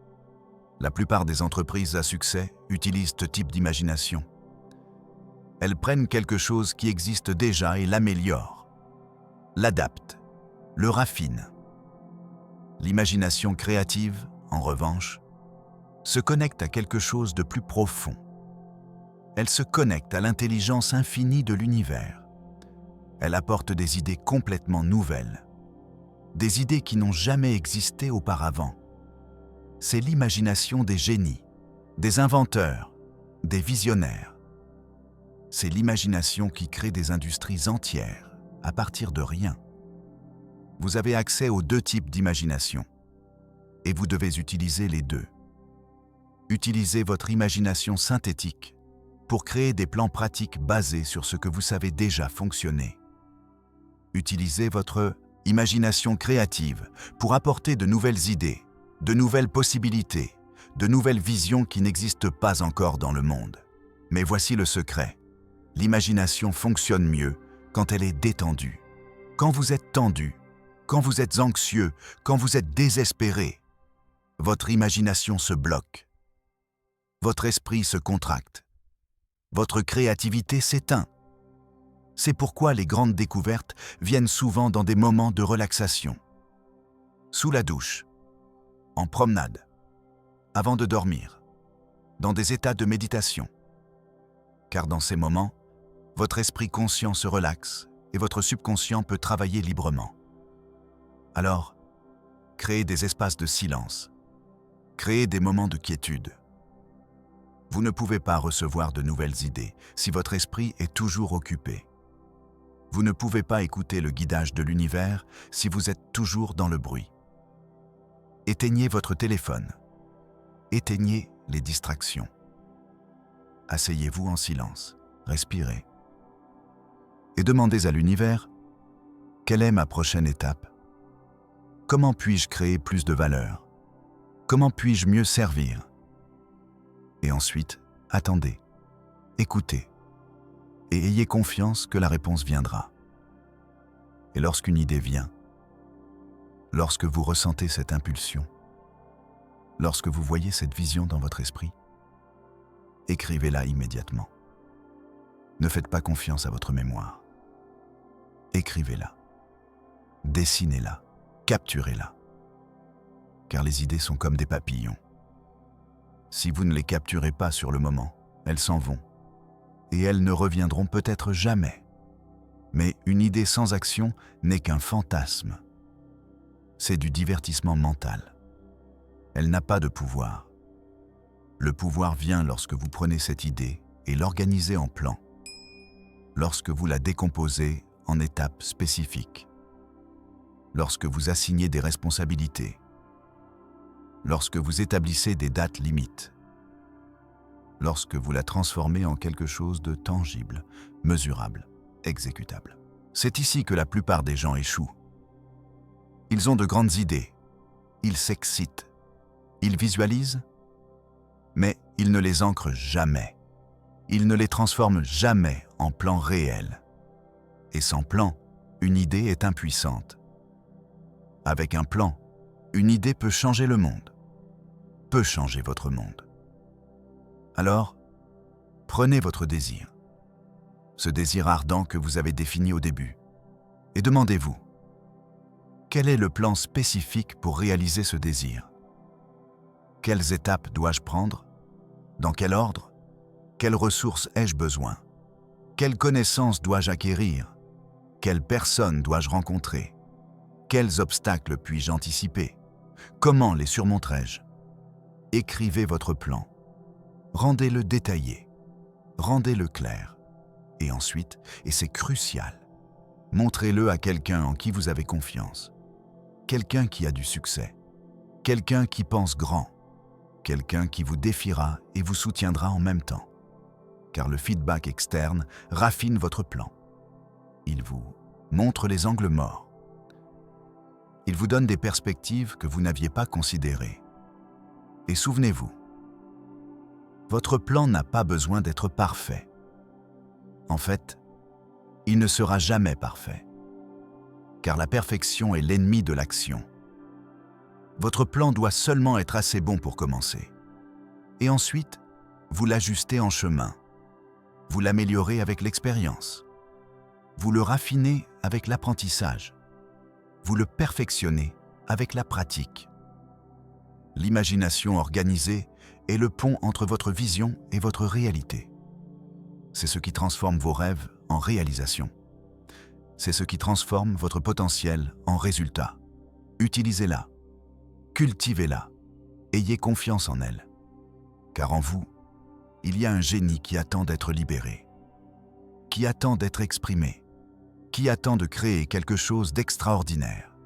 La plupart des entreprises à succès utilisent ce type d'imagination. Elles prennent quelque chose qui existe déjà et l'améliorent, l'adaptent, le raffinent. L'imagination créative, en revanche, se connecte à quelque chose de plus profond. Elle se connecte à l'intelligence infinie de l'univers. Elle apporte des idées complètement nouvelles, des idées qui n'ont jamais existé auparavant. C'est l'imagination des génies, des inventeurs, des visionnaires. C'est l'imagination qui crée des industries entières à partir de rien. Vous avez accès aux 2 types d'imagination et vous devez utiliser les 2. Utilisez votre imagination synthétique pour créer des plans pratiques basés sur ce que vous savez déjà fonctionner. Utilisez votre imagination créative pour apporter de nouvelles idées, de nouvelles possibilités, de nouvelles visions qui n'existent pas encore dans le monde. Mais voici le secret. L'imagination fonctionne mieux quand elle est détendue. Quand vous êtes tendu, quand vous êtes anxieux, quand vous êtes désespéré, votre imagination se bloque. Votre esprit se contracte. Votre créativité s'éteint. C'est pourquoi les grandes découvertes viennent souvent dans des moments de relaxation. Sous la douche, en promenade, avant de dormir, dans des états de méditation. Car dans ces moments, votre esprit conscient se relaxe et votre subconscient peut travailler librement. Alors, créez des espaces de silence. Créez des moments de quiétude. Vous ne pouvez pas recevoir de nouvelles idées si votre esprit est toujours occupé. Vous ne pouvez pas écouter le guidage de l'univers si vous êtes toujours dans le bruit. Éteignez votre téléphone. Éteignez les distractions. Asseyez-vous en silence, respirez. Et demandez à l'univers, quelle est ma prochaine étape? Comment puis-je créer plus de valeur? Comment puis-je mieux servir? Et ensuite, attendez, écoutez, et ayez confiance que la réponse viendra. Et lorsqu'une idée vient, lorsque vous ressentez cette impulsion, lorsque vous voyez cette vision dans votre esprit, écrivez-la immédiatement. Ne faites pas confiance à votre mémoire. Écrivez-la, dessinez-la, capturez-la. Car les idées sont comme des papillons. Si vous ne les capturez pas sur le moment, elles s'en vont. Et elles ne reviendront peut-être jamais. Mais une idée sans action n'est qu'un fantasme. C'est du divertissement mental. Elle n'a pas de pouvoir. Le pouvoir vient lorsque vous prenez cette idée et l'organisez en plan, lorsque vous la décomposez en étapes spécifiques, lorsque vous assignez des responsabilités, lorsque vous établissez des dates limites, lorsque vous la transformez en quelque chose de tangible, mesurable, exécutable. C'est ici que la plupart des gens échouent. Ils ont de grandes idées, ils s'excitent, ils visualisent, mais ils ne les ancrent jamais. Ils ne les transforment jamais en plan réel. Et sans plan, une idée est impuissante. Avec un plan, une idée peut changer le monde, peut changer votre monde. Alors, prenez votre désir, ce désir ardent que vous avez défini au début, et demandez-vous, quel est le plan spécifique pour réaliser ce désir? Quelles étapes dois-je prendre? Dans quel ordre? Quelles ressources ai-je besoin? Quelles connaissances dois-je acquérir? Quelles personnes dois-je rencontrer? Quels obstacles puis-je anticiper? Comment les surmonterai-je? Écrivez votre plan. Rendez-le détaillé. Rendez-le clair. Et ensuite, et c'est crucial, montrez-le à quelqu'un en qui vous avez confiance. Quelqu'un qui a du succès. Quelqu'un qui pense grand. Quelqu'un qui vous défiera et vous soutiendra en même temps. Car le feedback externe raffine votre plan. Il vous montre les angles morts. Il vous donne des perspectives que vous n'aviez pas considérées. Et souvenez-vous, votre plan n'a pas besoin d'être parfait. En fait, il ne sera jamais parfait. Car la perfection est l'ennemi de l'action. Votre plan doit seulement être assez bon pour commencer. Et ensuite, vous l'ajustez en chemin. Vous l'améliorez avec l'expérience. Vous le raffinez avec l'apprentissage. Vous le perfectionnez avec la pratique. L'imagination organisée est le pont entre votre vision et votre réalité. C'est ce qui transforme vos rêves en réalisation. C'est ce qui transforme votre potentiel en résultat. Utilisez-la. Cultivez-la. Ayez confiance en elle. Car en vous, il y a un génie qui attend d'être libéré, qui attend d'être exprimé, qui attend de créer quelque chose d'extraordinaire.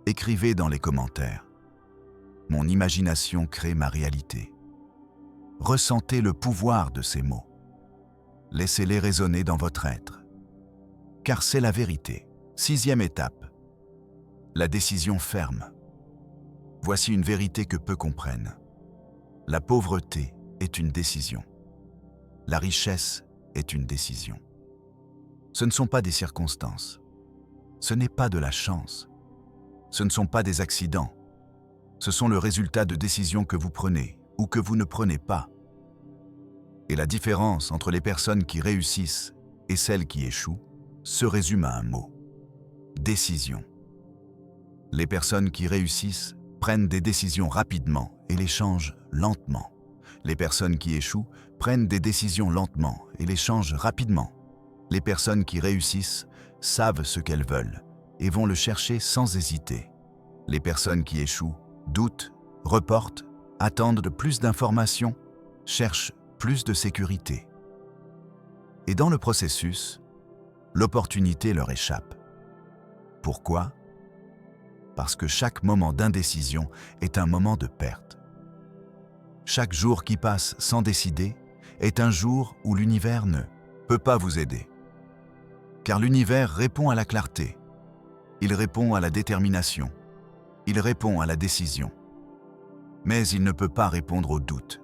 Écrivez dans les commentaires. Mon imagination crée ma réalité. Ressentez le pouvoir de ces mots. Laissez-les résonner dans votre être. Car c'est la vérité. 6e étape. La décision ferme. Voici une vérité que peu comprennent. La pauvreté est une décision. La richesse est une décision. Ce ne sont pas des circonstances. Ce n'est pas de la chance. Ce ne sont pas des accidents. Ce sont le résultat de décisions que vous prenez ou que vous ne prenez pas. Et la différence entre les personnes qui réussissent et celles qui échouent se résume à un mot. Décision. Les personnes qui réussissent prennent des décisions rapidement et les changent lentement. Les personnes qui échouent prennent des décisions lentement et les changent rapidement. Les personnes qui réussissent savent ce qu'elles veulent et vont le chercher sans hésiter. Les personnes qui échouent doutent, reportent, attendent de plus d'informations, cherchent plus de sécurité. Et dans le processus, l'opportunité leur échappe. Pourquoi? Parce que chaque moment d'indécision est un moment de perte. Chaque jour qui passe sans décider est un jour où l'univers ne peut pas vous aider. Car l'univers répond à la clarté, il répond à la détermination, il répond à la décision. Mais il ne peut pas répondre au doute,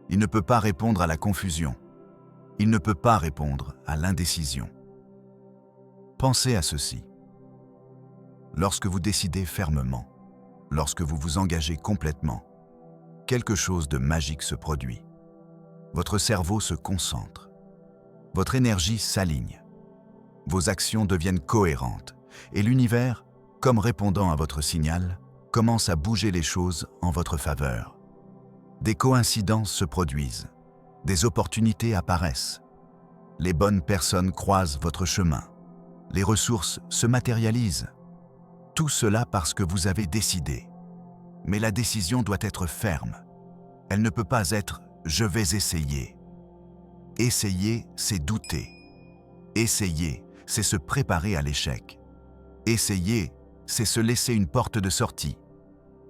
il ne peut pas répondre à la confusion, il ne peut pas répondre à l'indécision. Pensez à ceci. Lorsque vous décidez fermement, lorsque vous vous engagez complètement, quelque chose de magique se produit. Votre cerveau se concentre. Votre énergie s'aligne. Vos actions deviennent cohérentes et l'univers, comme répondant à votre signal, commence à bouger les choses en votre faveur. Des coïncidences se produisent. Des opportunités apparaissent. Les bonnes personnes croisent votre chemin. les ressources se matérialisent. Tout cela parce que vous avez décidé. Mais la décision doit être ferme. Elle ne peut pas être « je vais essayer ». Essayer, c'est douter. Essayer, c'est se préparer à l'échec. Essayer, c'est se laisser une porte de sortie.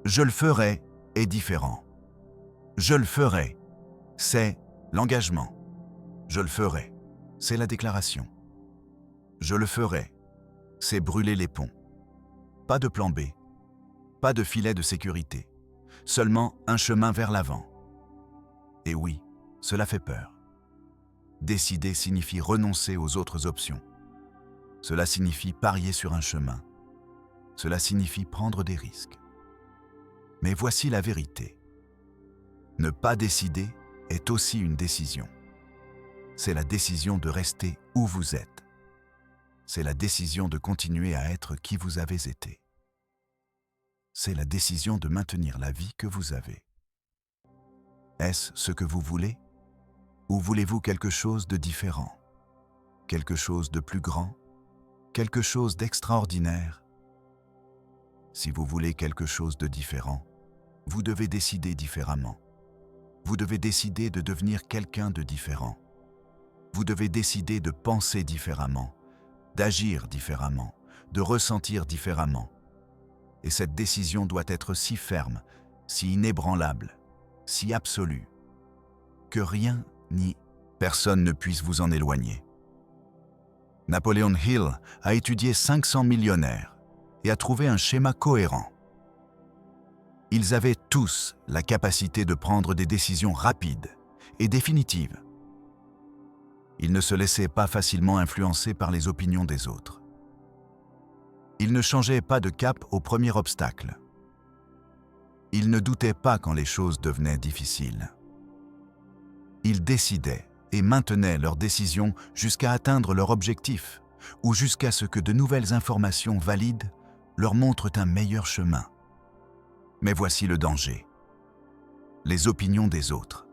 Je le ferai est différent. Je le ferai, c'est l'engagement. Je le ferai, c'est la déclaration. Je le ferai, c'est brûler les ponts. Pas de plan B, pas de filet de sécurité, seulement un chemin vers l'avant. Et oui, cela fait peur. Décider signifie renoncer aux autres options. Cela signifie parier sur un chemin. Cela signifie prendre des risques. Mais voici la vérité. Ne pas décider est aussi une décision. C'est la décision de rester où vous êtes. C'est la décision de continuer à être qui vous avez été. C'est la décision de maintenir la vie que vous avez. Est-ce ce que vous voulez? Ou voulez-vous quelque chose de différent? Quelque chose de plus grand? Quelque chose d'extraordinaire? Si vous voulez quelque chose de différent, vous devez décider différemment. Vous devez décider de devenir quelqu'un de différent. Vous devez décider de penser différemment, d'agir différemment, de ressentir différemment. Et cette décision doit être si ferme, si inébranlable, si absolue, que rien ni personne ne puisse vous en éloigner. Napoleon Hill a étudié 500 millionnaires et a trouvé un schéma cohérent. Ils avaient tous la capacité de prendre des décisions rapides et définitives. Ils ne se laissaient pas facilement influencer par les opinions des autres. Ils ne changeaient pas de cap au premier obstacle. Ils ne doutaient pas quand les choses devenaient difficiles. Ils décidaient et maintenaient leurs décisions jusqu'à atteindre leur objectif ou jusqu'à ce que de nouvelles informations valides leur montrent un meilleur chemin. Mais voici le danger. Les opinions des autres.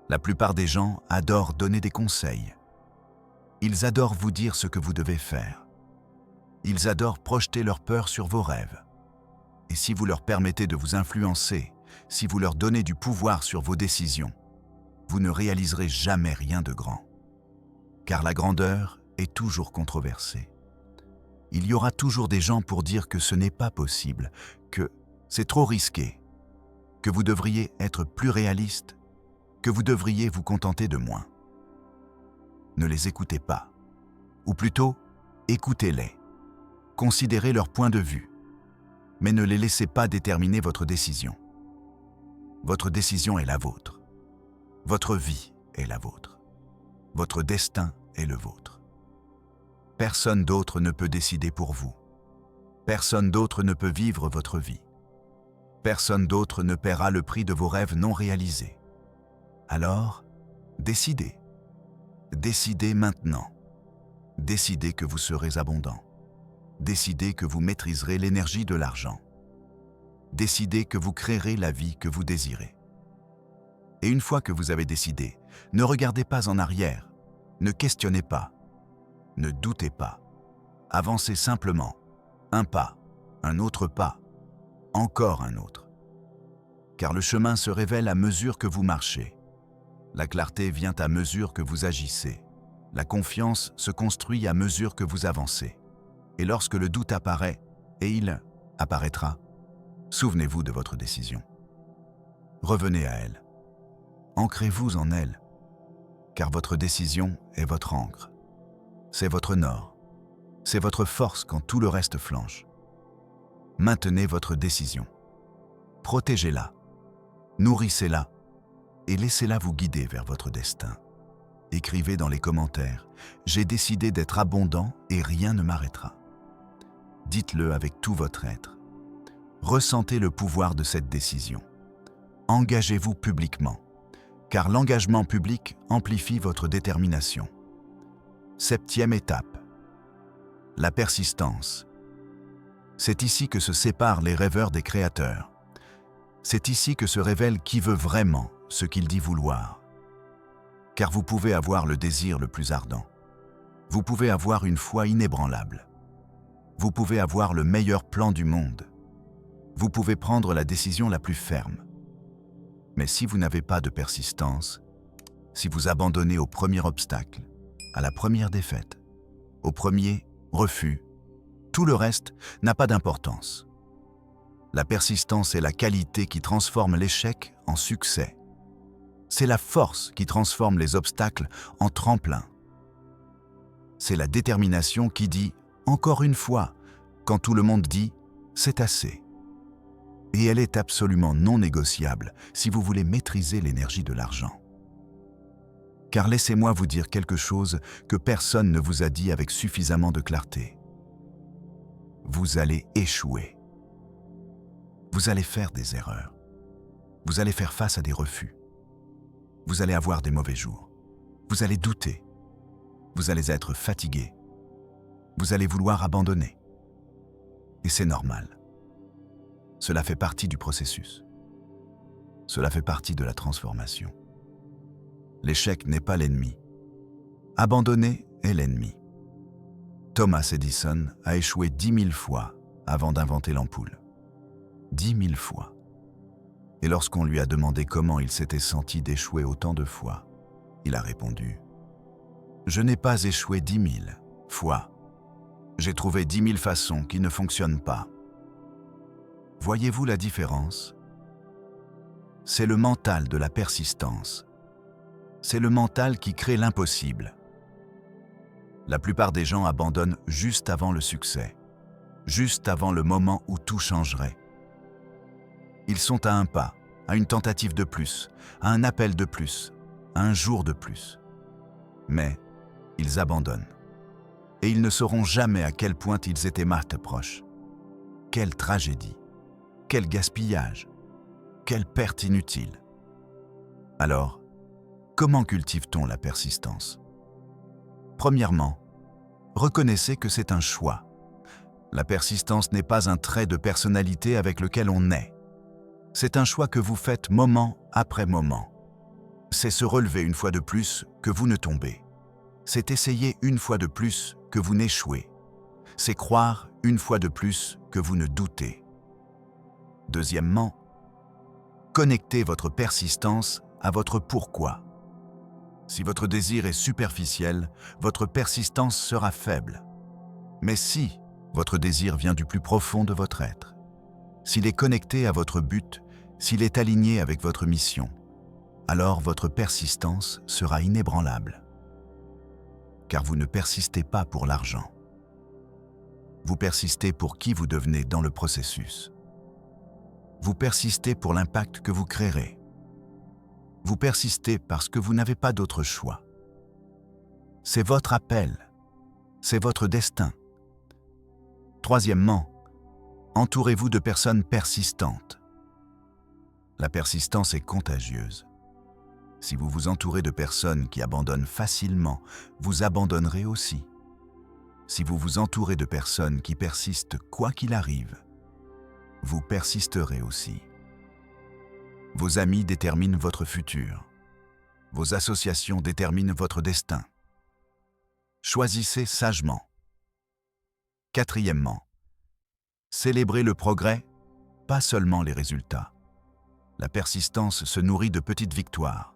La plupart des gens adorent donner des conseils. Ils adorent vous dire ce que vous devez faire. Ils adorent projeter leur peur sur vos rêves. Et si vous leur permettez de vous influencer, si vous leur donnez du pouvoir sur vos décisions, vous ne réaliserez jamais rien de grand. Car la grandeur est toujours controversée. Il y aura toujours des gens pour dire que ce n'est pas possible, que c'est trop risqué, que vous devriez être plus réaliste, que vous devriez vous contenter de moins. Ne les écoutez pas, ou plutôt, écoutez-les. Considérez leur point de vue, mais ne les laissez pas déterminer votre décision. Votre décision est la vôtre. Votre vie est la vôtre. Votre destin est le vôtre. Personne d'autre ne peut décider pour vous. Personne d'autre ne peut vivre votre vie. Personne d'autre ne paiera le prix de vos rêves non réalisés. Alors, décidez. Décidez maintenant. Décidez que vous serez abondant. Décidez que vous maîtriserez l'énergie de l'argent. Décidez que vous créerez la vie que vous désirez. Et une fois que vous avez décidé, ne regardez pas en arrière, ne questionnez pas, ne doutez pas. Avancez simplement, un pas, un autre pas, encore un autre. Car le chemin se révèle à mesure que vous marchez. La clarté vient à mesure que vous agissez. La confiance se construit à mesure que vous avancez. Et lorsque le doute apparaît, et il apparaîtra, souvenez-vous de votre décision. Revenez à elle. Ancrez-vous en elle, car votre décision est votre ancre. C'est votre nord. C'est votre force quand tout le reste flanche. Maintenez votre décision. Protégez-la. Nourrissez-la et laissez-la vous guider vers votre destin. Écrivez dans les commentaires « J'ai décidé d'être abondant et rien ne m'arrêtera ». Dites-le avec tout votre être. Ressentez le pouvoir de cette décision. Engagez-vous publiquement, car l'engagement public amplifie votre détermination. 7e étape. La persistance. C'est ici que se séparent les rêveurs des créateurs. C'est ici que se révèle qui veut vraiment ce qu'il dit vouloir. Car vous pouvez avoir le désir le plus ardent. Vous pouvez avoir une foi inébranlable. Vous pouvez avoir le meilleur plan du monde. Vous pouvez prendre la décision la plus ferme. Mais si vous n'avez pas de persistance, si vous abandonnez au premier obstacle, à la première défaite, au premier refus, tout le reste n'a pas d'importance. La persistance est la qualité qui transforme l'échec en succès. C'est la force qui transforme les obstacles en tremplin. C'est la détermination qui dit « encore une fois » quand tout le monde dit « c'est assez ». Et elle est absolument non négociable si vous voulez maîtriser l'énergie de l'argent. Car laissez-moi vous dire quelque chose que personne ne vous a dit avec suffisamment de clarté. Vous allez échouer. Vous allez faire des erreurs. Vous allez faire face à des refus. Vous allez avoir des mauvais jours. Vous allez douter. Vous allez être fatigué. Vous allez vouloir abandonner. Et c'est normal. Cela fait partie du processus. Cela fait partie de la transformation. L'échec n'est pas l'ennemi. Abandonner est l'ennemi. Thomas Edison a échoué 10 000 fois avant d'inventer l'ampoule. 10 000 fois. Et lorsqu'on lui a demandé comment il s'était senti d'échouer autant de fois, il a répondu « Je n'ai pas échoué 10 000 fois. J'ai trouvé 10 000 façons qui ne fonctionnent pas. » Voyez-vous la différence? C'est le mental de la persistance. C'est le mental qui crée l'impossible. La plupart des gens abandonnent juste avant le succès, juste avant le moment où tout changerait. Ils sont à un pas, à une tentative de plus, à un appel de plus, à un jour de plus. Mais ils abandonnent. Et ils ne sauront jamais à quel point ils étaient martes proches. Quelle tragédie, quel gaspillage, quelle perte inutile. Alors, comment cultive-t-on la persistance? Premièrement, reconnaissez que c'est un choix. La persistance n'est pas un trait de personnalité avec lequel on naît. C'est un choix que vous faites moment après moment. C'est se relever une fois de plus que vous ne tombez. C'est essayer une fois de plus que vous n'échouez. C'est croire une fois de plus que vous ne doutez. Deuxièmement, connectez votre persistance à votre pourquoi. Si votre désir est superficiel, votre persistance sera faible. Mais si votre désir vient du plus profond de votre être, s'il est connecté à votre but, s'il est aligné avec votre mission, alors votre persistance sera inébranlable. Car vous ne persistez pas pour l'argent. Vous persistez pour qui vous devenez dans le processus. Vous persistez pour l'impact que vous créerez. Vous persistez parce que vous n'avez pas d'autre choix. C'est votre appel. C'est votre destin. Troisièmement, entourez-vous de personnes persistantes. La persistance est contagieuse. Si vous vous entourez de personnes qui abandonnent facilement, vous abandonnerez aussi. Si vous vous entourez de personnes qui persistent quoi qu'il arrive, vous persisterez aussi. Vos amis déterminent votre futur. Vos associations déterminent votre destin. Choisissez sagement. Quatrièmement, célébrez le progrès, pas seulement les résultats. La persistance se nourrit de petites victoires.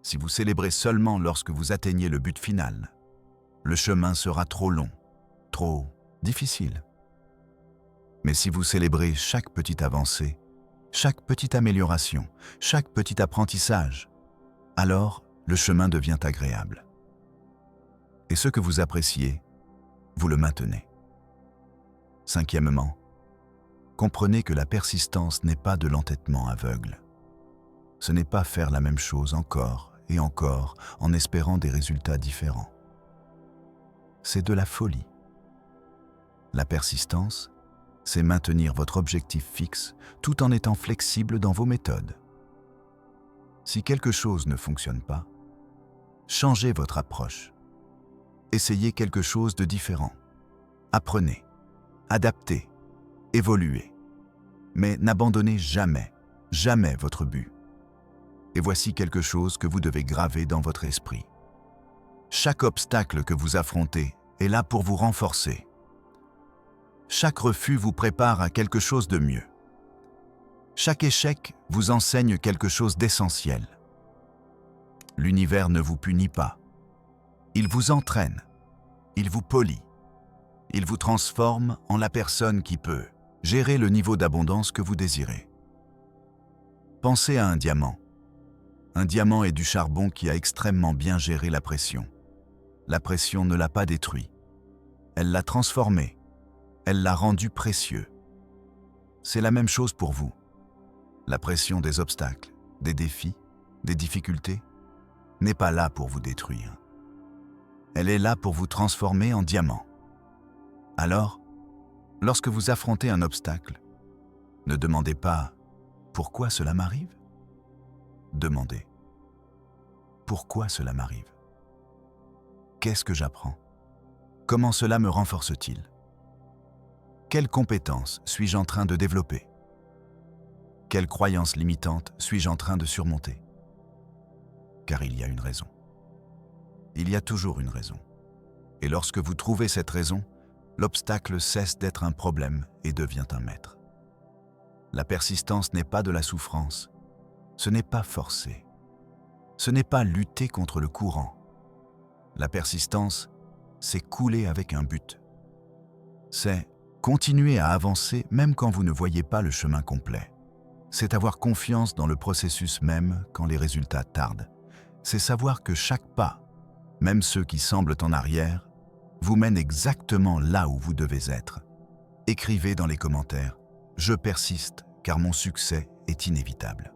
Si vous célébrez seulement lorsque vous atteignez le but final, le chemin sera trop long, trop difficile. Mais si vous célébrez chaque petite avancée, chaque petite amélioration, chaque petit apprentissage, alors le chemin devient agréable. Et ce que vous appréciez, vous le maintenez. Cinquièmement, comprenez que la persistance n'est pas de l'entêtement aveugle. Ce n'est pas faire la même chose encore et encore en espérant des résultats différents. C'est de la folie. La persistance, c'est maintenir votre objectif fixe tout en étant flexible dans vos méthodes. Si quelque chose ne fonctionne pas, changez votre approche. Essayez quelque chose de différent. Apprenez, adaptez, évoluez. Mais n'abandonnez jamais, jamais votre but. Et voici quelque chose que vous devez graver dans votre esprit. Chaque obstacle que vous affrontez est là pour vous renforcer. Chaque refus vous prépare à quelque chose de mieux. Chaque échec vous enseigne quelque chose d'essentiel. L'univers ne vous punit pas. Il vous entraîne. Il vous polit. Il vous transforme en la personne qui peut gérer le niveau d'abondance que vous désirez. Pensez à un diamant. Un diamant est du charbon qui a extrêmement bien géré la pression. La pression ne l'a pas détruit. Elle l'a transformé. Elle l'a rendu précieux. C'est la même chose pour vous. La pression des obstacles, des défis, des difficultés n'est pas là pour vous détruire. Elle est là pour vous transformer en diamant. Alors, lorsque vous affrontez un obstacle, ne demandez pas « Pourquoi cela m'arrive ?» Demandez « Pourquoi cela m'arrive ? Qu'est-ce que j'apprends ? Comment cela me renforce-t-il ? Quelles compétences suis-je en train de développer ? Quelles croyances limitantes suis-je en train de surmonter ? Car il y a une raison. Il y a toujours une raison. Et lorsque vous trouvez cette raison, l'obstacle cesse d'être un problème et devient un maître. La persistance n'est pas de la souffrance. Ce n'est pas forcer. Ce n'est pas lutter contre le courant. La persistance, c'est couler avec un but. C'est continuer à avancer même quand vous ne voyez pas le chemin complet. C'est avoir confiance dans le processus même quand les résultats tardent. C'est savoir que chaque pas, même ceux qui semblent en arrière, vous mènent exactement là où vous devez être. Écrivez dans les commentaires « Je persiste car mon succès est inévitable ».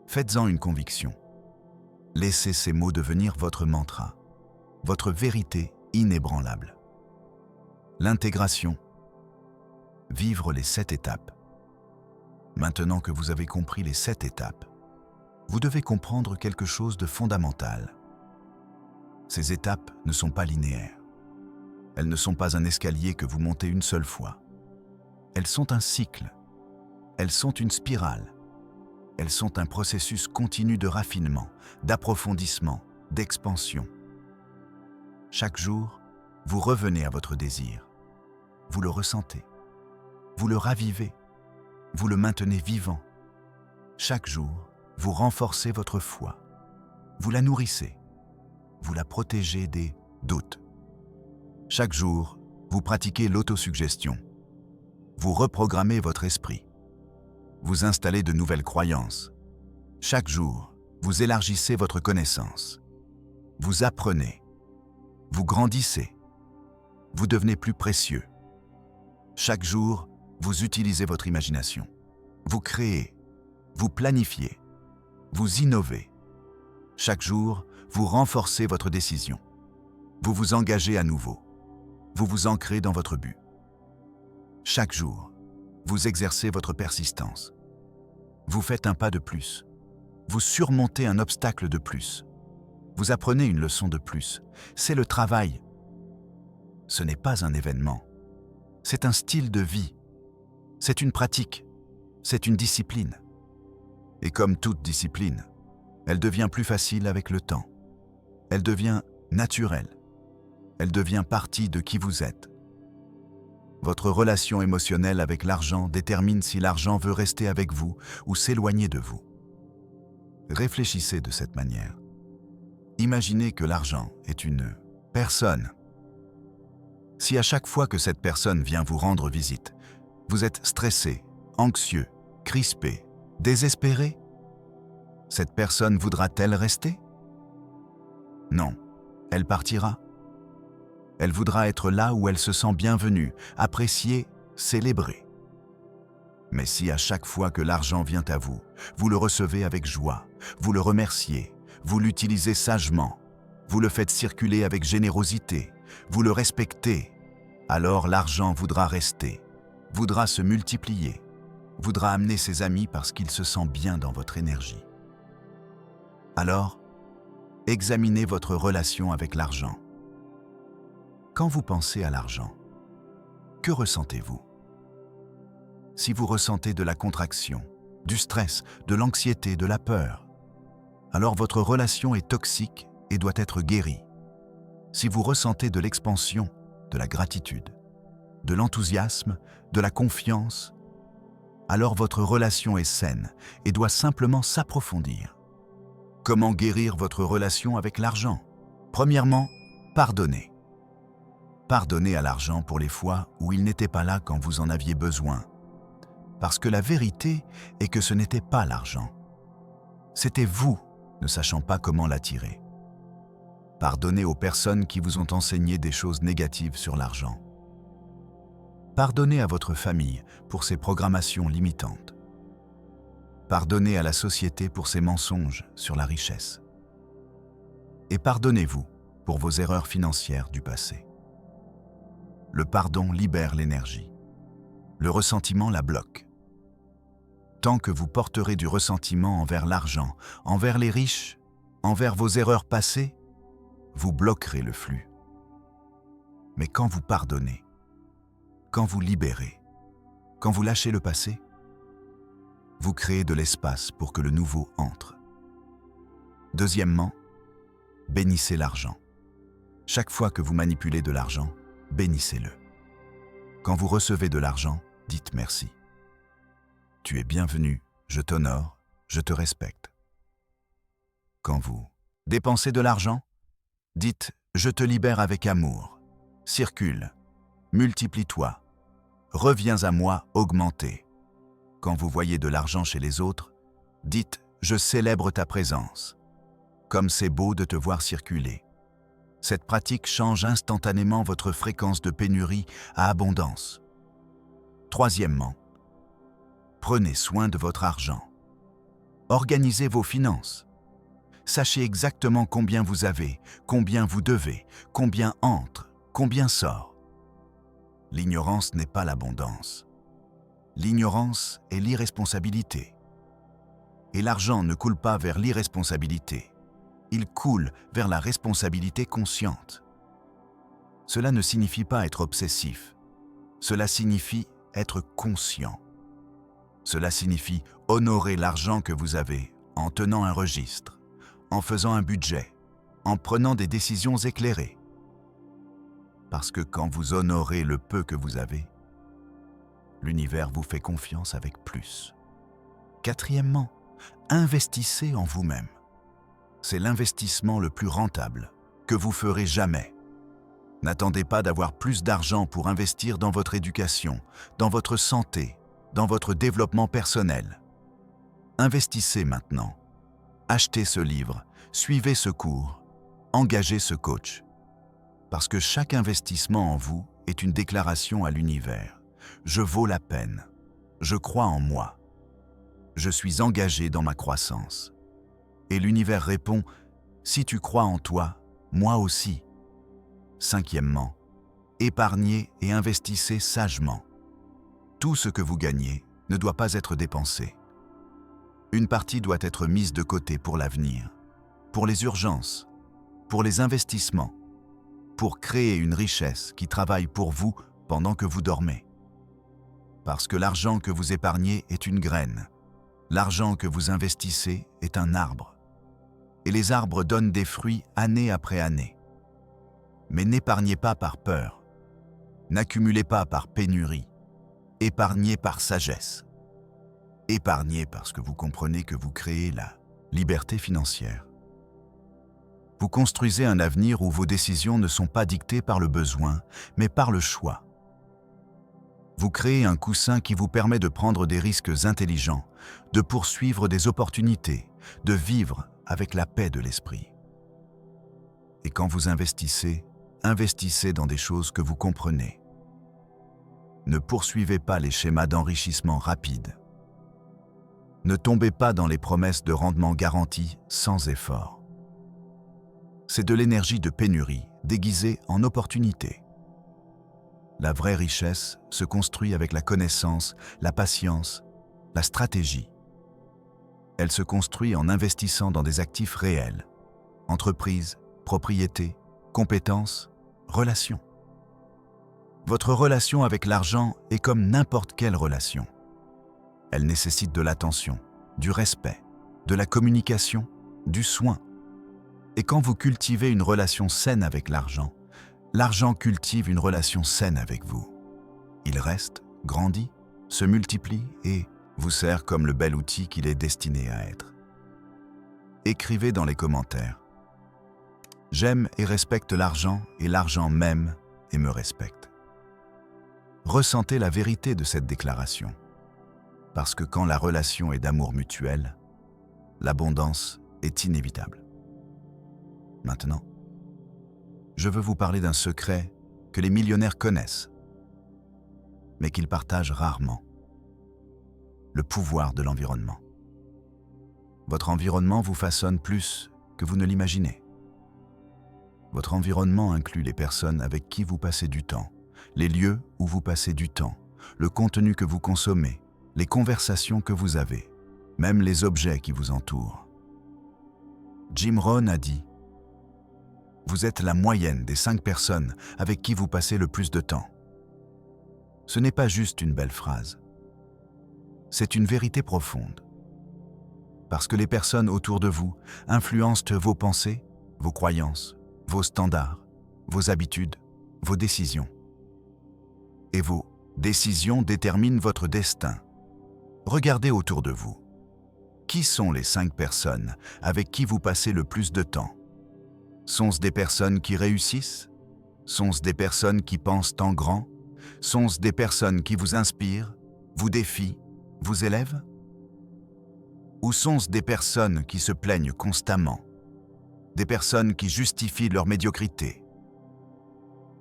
Faites-en une conviction. Laissez ces mots devenir votre mantra, votre vérité inébranlable. L'intégration. Vivre les 7 étapes. Maintenant que vous avez compris les 7 étapes, vous devez comprendre quelque chose de fondamental. Ces étapes ne sont pas linéaires. Elles ne sont pas un escalier que vous montez une seule fois. Elles sont un cycle. Elles sont une spirale. Elles sont un processus continu de raffinement, d'approfondissement, d'expansion. Chaque jour, vous revenez à votre désir. Vous le ressentez. Vous le ravivez. Vous le maintenez vivant. Chaque jour, vous renforcez votre foi. Vous la nourrissez. Vous la protégez des doutes. Chaque jour, vous pratiquez l'autosuggestion. Vous reprogrammez votre esprit. Vous installez de nouvelles croyances. Chaque jour, vous élargissez votre connaissance. Vous apprenez. Vous grandissez. Vous devenez plus précieux. Chaque jour, vous utilisez votre imagination. Vous créez. Vous planifiez. Vous innovez. Chaque jour, vous renforcez votre décision. Vous vous engagez à nouveau. Vous vous ancrez dans votre but. Chaque jour, vous exercez votre persistance. Vous faites un pas de plus. Vous surmontez un obstacle de plus. Vous apprenez une leçon de plus. C'est le travail. Ce n'est pas un événement. C'est un style de vie. C'est une pratique. C'est une discipline. Et comme toute discipline, elle devient plus facile avec le temps. Elle devient naturelle. Elle devient partie de qui vous êtes. Votre relation émotionnelle avec l'argent détermine si l'argent veut rester avec vous ou s'éloigner de vous. Réfléchissez de cette manière. Imaginez que l'argent est une personne. Si à chaque fois que cette personne vient vous rendre visite, vous êtes stressé, anxieux, crispé, désespéré, cette personne voudra-t-elle rester? Non, elle partira. Elle voudra être là où elle se sent bienvenue, appréciée, célébrée. Mais si à chaque fois que l'argent vient à vous, vous le recevez avec joie, vous le remerciez, vous l'utilisez sagement, vous le faites circuler avec générosité, vous le respectez, alors l'argent voudra rester, voudra se multiplier, voudra amener ses amis parce qu'il se sent bien dans votre énergie. Alors, examinez votre relation avec l'argent. Quand vous pensez à l'argent, que ressentez-vous? Si vous ressentez de la contraction, du stress, de l'anxiété, de la peur, alors votre relation est toxique et doit être guéri. Si vous ressentez de l'expansion, de la gratitude, de l'enthousiasme, de la confiance, alors votre relation est saine et doit simplement s'approfondir. Comment guérir votre relation avec l'argent? Premièrement, pardonnez. Pardonnez à l'argent pour les fois où il n'était pas là quand vous en aviez besoin. Parce que la vérité est que ce n'était pas l'argent. C'était vous, ne sachant pas comment l'attirer. Pardonnez aux personnes qui vous ont enseigné des choses négatives sur l'argent. Pardonnez à votre famille pour ses programmations limitantes. Pardonnez à la société pour ses mensonges sur la richesse. Et pardonnez-vous pour vos erreurs financières du passé. Le pardon libère l'énergie. Le ressentiment la bloque. Tant que vous porterez du ressentiment envers l'argent, envers les riches, envers vos erreurs passées, vous bloquerez le flux. Mais quand vous pardonnez, quand vous libérez, quand vous lâchez le passé, vous créez de l'espace pour que le nouveau entre. Deuxièmement, bénissez l'argent. Chaque fois que vous manipulez de l'argent, bénissez-le. Quand vous recevez de l'argent, dites merci. Tu es bienvenu, je t'honore, je te respecte. Quand vous dépensez de l'argent, dites « je te libère avec amour ». Circule, multiplie-toi, reviens à moi augmenté. Quand vous voyez de l'argent chez les autres, dites « je célèbre ta présence ». Comme c'est beau de te voir circuler. Cette pratique change instantanément votre fréquence de pénurie à abondance. Troisièmement, prenez soin de votre argent. Organisez vos finances. Sachez exactement combien vous avez, combien vous devez, combien entre, combien sort. L'ignorance n'est pas l'abondance. L'ignorance est l'irresponsabilité. Et l'argent ne coule pas vers l'irresponsabilité. Il coule vers la responsabilité consciente. Cela ne signifie pas être obsessif. Cela signifie être conscient. Cela signifie honorer l'argent que vous avez en tenant un registre, en faisant un budget, en prenant des décisions éclairées. Parce que quand vous honorez le peu que vous avez, l'univers vous fait confiance avec plus. Quatrièmement, investissez en vous-même. C'est l'investissement le plus rentable que vous ferez jamais. N'attendez pas d'avoir plus d'argent pour investir dans votre éducation, dans votre santé, dans votre développement personnel. Investissez maintenant. Achetez ce livre, suivez ce cours, engagez ce coach. Parce que chaque investissement en vous est une déclaration à l'univers. Je vaux la peine. Je crois en moi. Je suis engagé dans ma croissance. Et l'univers répond, si tu crois en toi, moi aussi. Cinquièmement, épargnez et investissez sagement. Tout ce que vous gagnez ne doit pas être dépensé. Une partie doit être mise de côté pour l'avenir, pour les urgences, pour les investissements, pour créer une richesse qui travaille pour vous pendant que vous dormez. Parce que l'argent que vous épargnez est une graine, l'argent que vous investissez est un arbre. Et les arbres donnent des fruits année après année. Mais n'épargnez pas par peur, n'accumulez pas par pénurie, épargnez par sagesse. Épargnez parce que vous comprenez que vous créez la liberté financière. Vous construisez un avenir où vos décisions ne sont pas dictées par le besoin, mais par le choix. Vous créez un coussin qui vous permet de prendre des risques intelligents, de poursuivre des opportunités, de vivre avec la paix de l'esprit. Et quand vous investissez, investissez dans des choses que vous comprenez. Ne poursuivez pas les schémas d'enrichissement rapide. Ne tombez pas dans les promesses de rendement garanti sans effort. C'est de l'énergie de pénurie déguisée en opportunité. La vraie richesse se construit avec la connaissance, la patience, la stratégie. Elle se construit en investissant dans des actifs réels, entreprises, propriétés, compétences, relations. Votre relation avec l'argent est comme n'importe quelle relation. Elle nécessite de l'attention, du respect, de la communication, du soin. Et quand vous cultivez une relation saine avec l'argent, l'argent cultive une relation saine avec vous. Il reste, grandit, se multiplie et vous sert comme le bel outil qu'il est destiné à être. Écrivez dans les commentaires. J'aime et respecte l'argent et l'argent m'aime et me respecte. Ressentez la vérité de cette déclaration. Parce que quand la relation est d'amour mutuel, l'abondance est inévitable. Maintenant, je veux vous parler d'un secret que les millionnaires connaissent, mais qu'ils partagent rarement. Le pouvoir de l'environnement. Votre environnement vous façonne plus que vous ne l'imaginez. Votre environnement inclut les personnes avec qui vous passez du temps, les lieux où vous passez du temps, le contenu que vous consommez, les conversations que vous avez, même les objets qui vous entourent. Jim Rohn a dit « Vous êtes la moyenne des 5 personnes avec qui vous passez le plus de temps. » Ce n'est pas juste une belle phrase. C'est une vérité profonde. Parce que les personnes autour de vous influencent vos pensées, vos croyances, vos standards, vos habitudes, vos décisions. Et vos décisions déterminent votre destin. Regardez autour de vous. Qui sont les 5 personnes avec qui vous passez le plus de temps? Sont-ce des personnes qui réussissent? Sont-ce des personnes qui pensent en grand? Sont-ce des personnes qui vous inspirent, vous défient, vous élèvent? Ou sont-ce des personnes qui se plaignent constamment? Des personnes qui justifient leur médiocrité?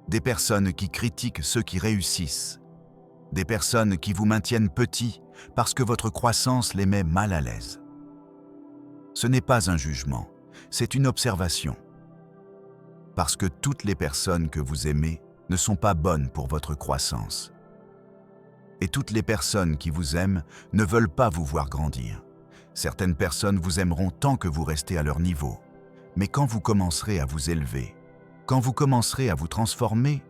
Des personnes qui critiquent ceux qui réussissent? Des personnes qui vous maintiennent petits parce que votre croissance les met mal à l'aise? Ce n'est pas un jugement, c'est une observation. Parce que toutes les personnes que vous aimez ne sont pas bonnes pour votre croissance. Et toutes les personnes qui vous aiment ne veulent pas vous voir grandir. Certaines personnes vous aimeront tant que vous restez à leur niveau. Mais quand vous commencerez à vous élever, quand vous commencerez à vous transformer,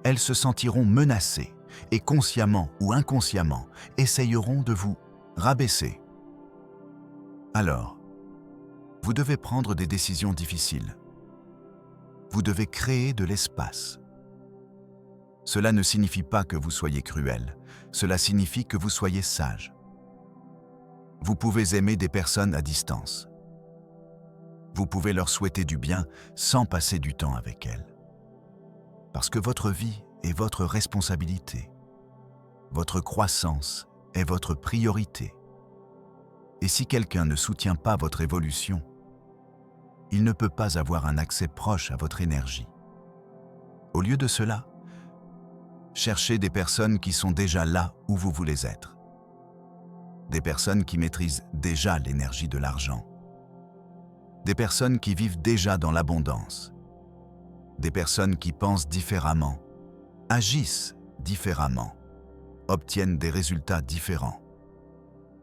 elles se sentiront menacées et consciemment ou inconsciemment essayeront de vous rabaisser. Alors, vous devez prendre des décisions difficiles. Vous devez créer de l'espace. Cela ne signifie pas que vous soyez cruel, cela signifie que vous soyez sage. Vous pouvez aimer des personnes à distance. Vous pouvez leur souhaiter du bien sans passer du temps avec elles. Parce que votre vie est votre responsabilité. Votre croissance est votre priorité. Et si quelqu'un ne soutient pas votre évolution, il ne peut pas avoir un accès proche à votre énergie. Au lieu de cela, cherchez des personnes qui sont déjà là où vous voulez être. Des personnes qui maîtrisent déjà l'énergie de l'argent. Des personnes qui vivent déjà dans l'abondance. Des personnes qui pensent différemment, agissent différemment, obtiennent des résultats différents.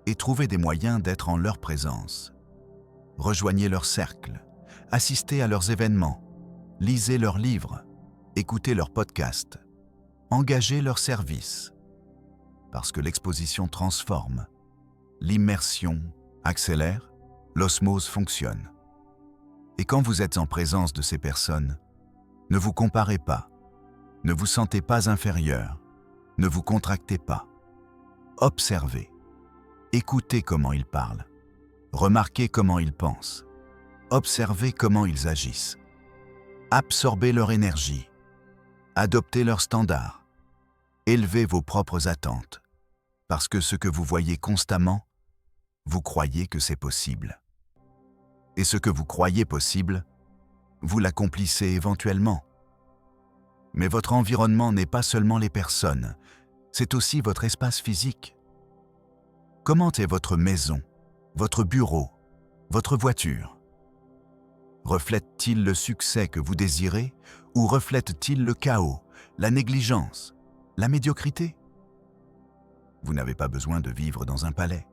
Et trouvez des moyens d'être en leur présence. Rejoignez leur cercle, assistez à leurs événements, lisez leurs livres, écoutez leurs podcasts, engagez leurs services. Parce que l'exposition transforme, l'immersion accélère, l'osmose fonctionne. Et quand vous êtes en présence de ces personnes, ne vous comparez pas, ne vous sentez pas inférieur, ne vous contractez pas. Observez, écoutez comment ils parlent, remarquez comment ils pensent, observez comment ils agissent, absorbez leur énergie, adoptez leurs standards, élevez vos propres attentes, parce que ce que vous voyez constamment, vous croyez que c'est possible. Et ce que vous croyez possible, vous l'accomplissez éventuellement. Mais votre environnement n'est pas seulement les personnes, c'est aussi votre espace physique. Comment est votre maison, votre bureau, votre voiture? Reflète-t-il le succès que vous désirez ou reflète-t-il le chaos, la négligence, la médiocrité? Vous n'avez pas besoin de vivre dans un palais.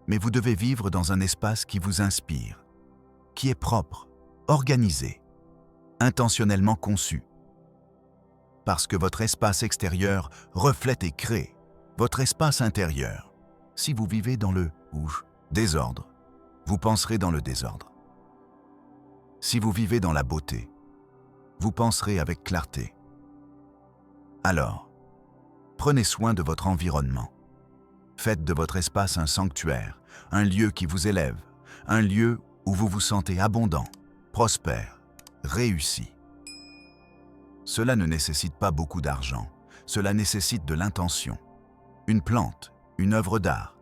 Mais vous devez vivre dans un espace qui vous inspire, qui est propre, organisé, intentionnellement conçu. Parce que votre espace extérieur reflète et crée votre espace intérieur. Si vous vivez dans le désordre, vous penserez dans le désordre. Si vous vivez dans la beauté, vous penserez avec clarté. Alors, prenez soin de votre environnement. Faites de votre espace un sanctuaire, un lieu qui vous élève, un lieu où vous vous sentez abondant, prospère, réussi. Cela ne nécessite pas beaucoup d'argent, cela nécessite de l'intention. Une plante, une œuvre d'art,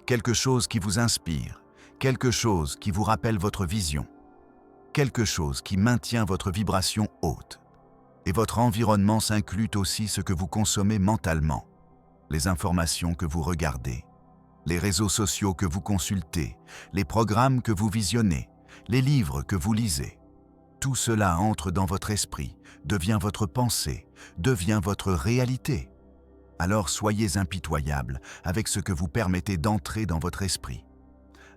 quelque chose qui vous inspire, quelque chose qui vous rappelle votre vision, quelque chose qui maintient votre vibration haute. Et votre environnement s'inclut aussi ce que vous consommez mentalement, les informations que vous regardez, les réseaux sociaux que vous consultez, les programmes que vous visionnez, les livres que vous lisez. Tout cela entre dans votre esprit, devient votre pensée, devient votre réalité. Alors soyez impitoyable avec ce que vous permettez d'entrer dans votre esprit.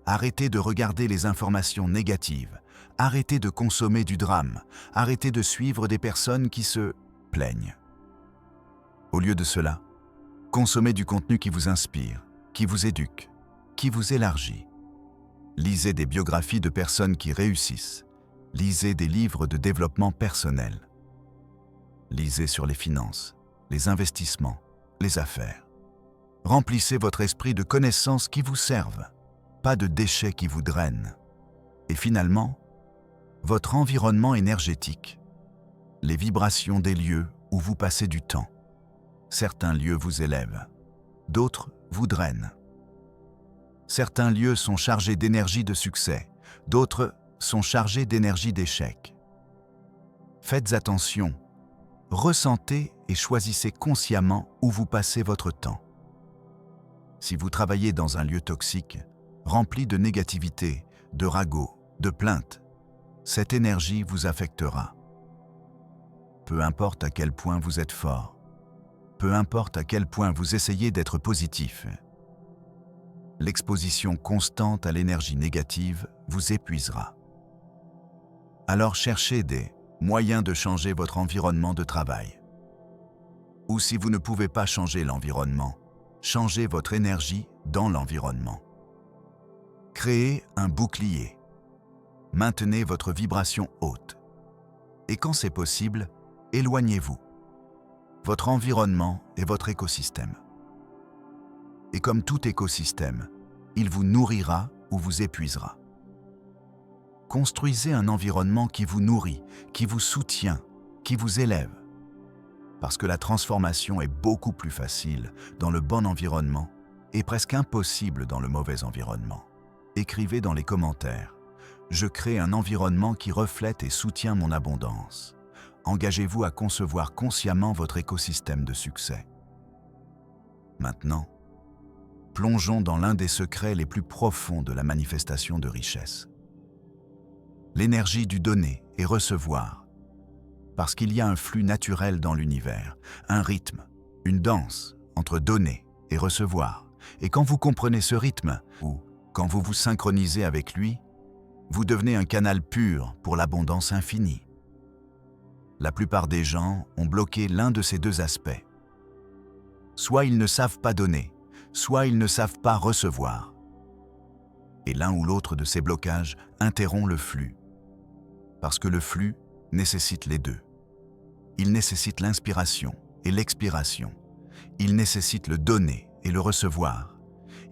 Arrêtez de regarder les informations négatives, arrêtez de consommer du drame, arrêtez de suivre des personnes qui se plaignent. Au lieu de cela, consommez du contenu qui vous inspire, qui vous éduque, qui vous élargit. Lisez des biographies de personnes qui réussissent. Lisez des livres de développement personnel. Lisez sur les finances, les investissements, les affaires. Remplissez votre esprit de connaissances qui vous servent, pas de déchets qui vous drainent. Et finalement, votre environnement énergétique, les vibrations des lieux où vous passez du temps. Certains lieux vous élèvent, d'autres vous drainent. Certains lieux sont chargés d'énergie de succès, d'autres sont chargés d'énergie d'échec. Faites attention, ressentez et choisissez consciemment où vous passez votre temps. Si vous travaillez dans un lieu toxique, rempli de négativité, de ragots, de plaintes, cette énergie vous affectera. Peu importe à quel point vous êtes fort, peu importe à quel point vous essayez d'être positif, l'exposition constante à l'énergie négative vous épuisera. Alors cherchez des moyens de changer votre environnement de travail. Ou si vous ne pouvez pas changer l'environnement, changez votre énergie dans l'environnement. Créez un bouclier. Maintenez votre vibration haute. Et quand c'est possible, éloignez-vous. Votre environnement est votre écosystème. Et comme tout écosystème, il vous nourrira ou vous épuisera. Construisez un environnement qui vous nourrit, qui vous soutient, qui vous élève. Parce que la transformation est beaucoup plus facile dans le bon environnement et presque impossible dans le mauvais environnement. Écrivez dans les commentaires « Je crée un environnement qui reflète et soutient mon abondance ». Engagez-vous à concevoir consciemment votre écosystème de succès. Maintenant, plongeons dans l'un des secrets les plus profonds de la manifestation de richesse. L'énergie du donner et recevoir. Parce qu'il y a un flux naturel dans l'univers, un rythme, une danse entre donner et recevoir. Et quand vous comprenez ce rythme, ou quand vous vous synchronisez avec lui, vous devenez un canal pur pour l'abondance infinie. La plupart des gens ont bloqué l'un de ces deux aspects. Soit ils ne savent pas donner, soit ils ne savent pas recevoir. Et l'un ou l'autre de ces blocages interrompt le flux. Parce que le flux nécessite les deux. Il nécessite l'inspiration et l'expiration. Il nécessite le donner et le recevoir.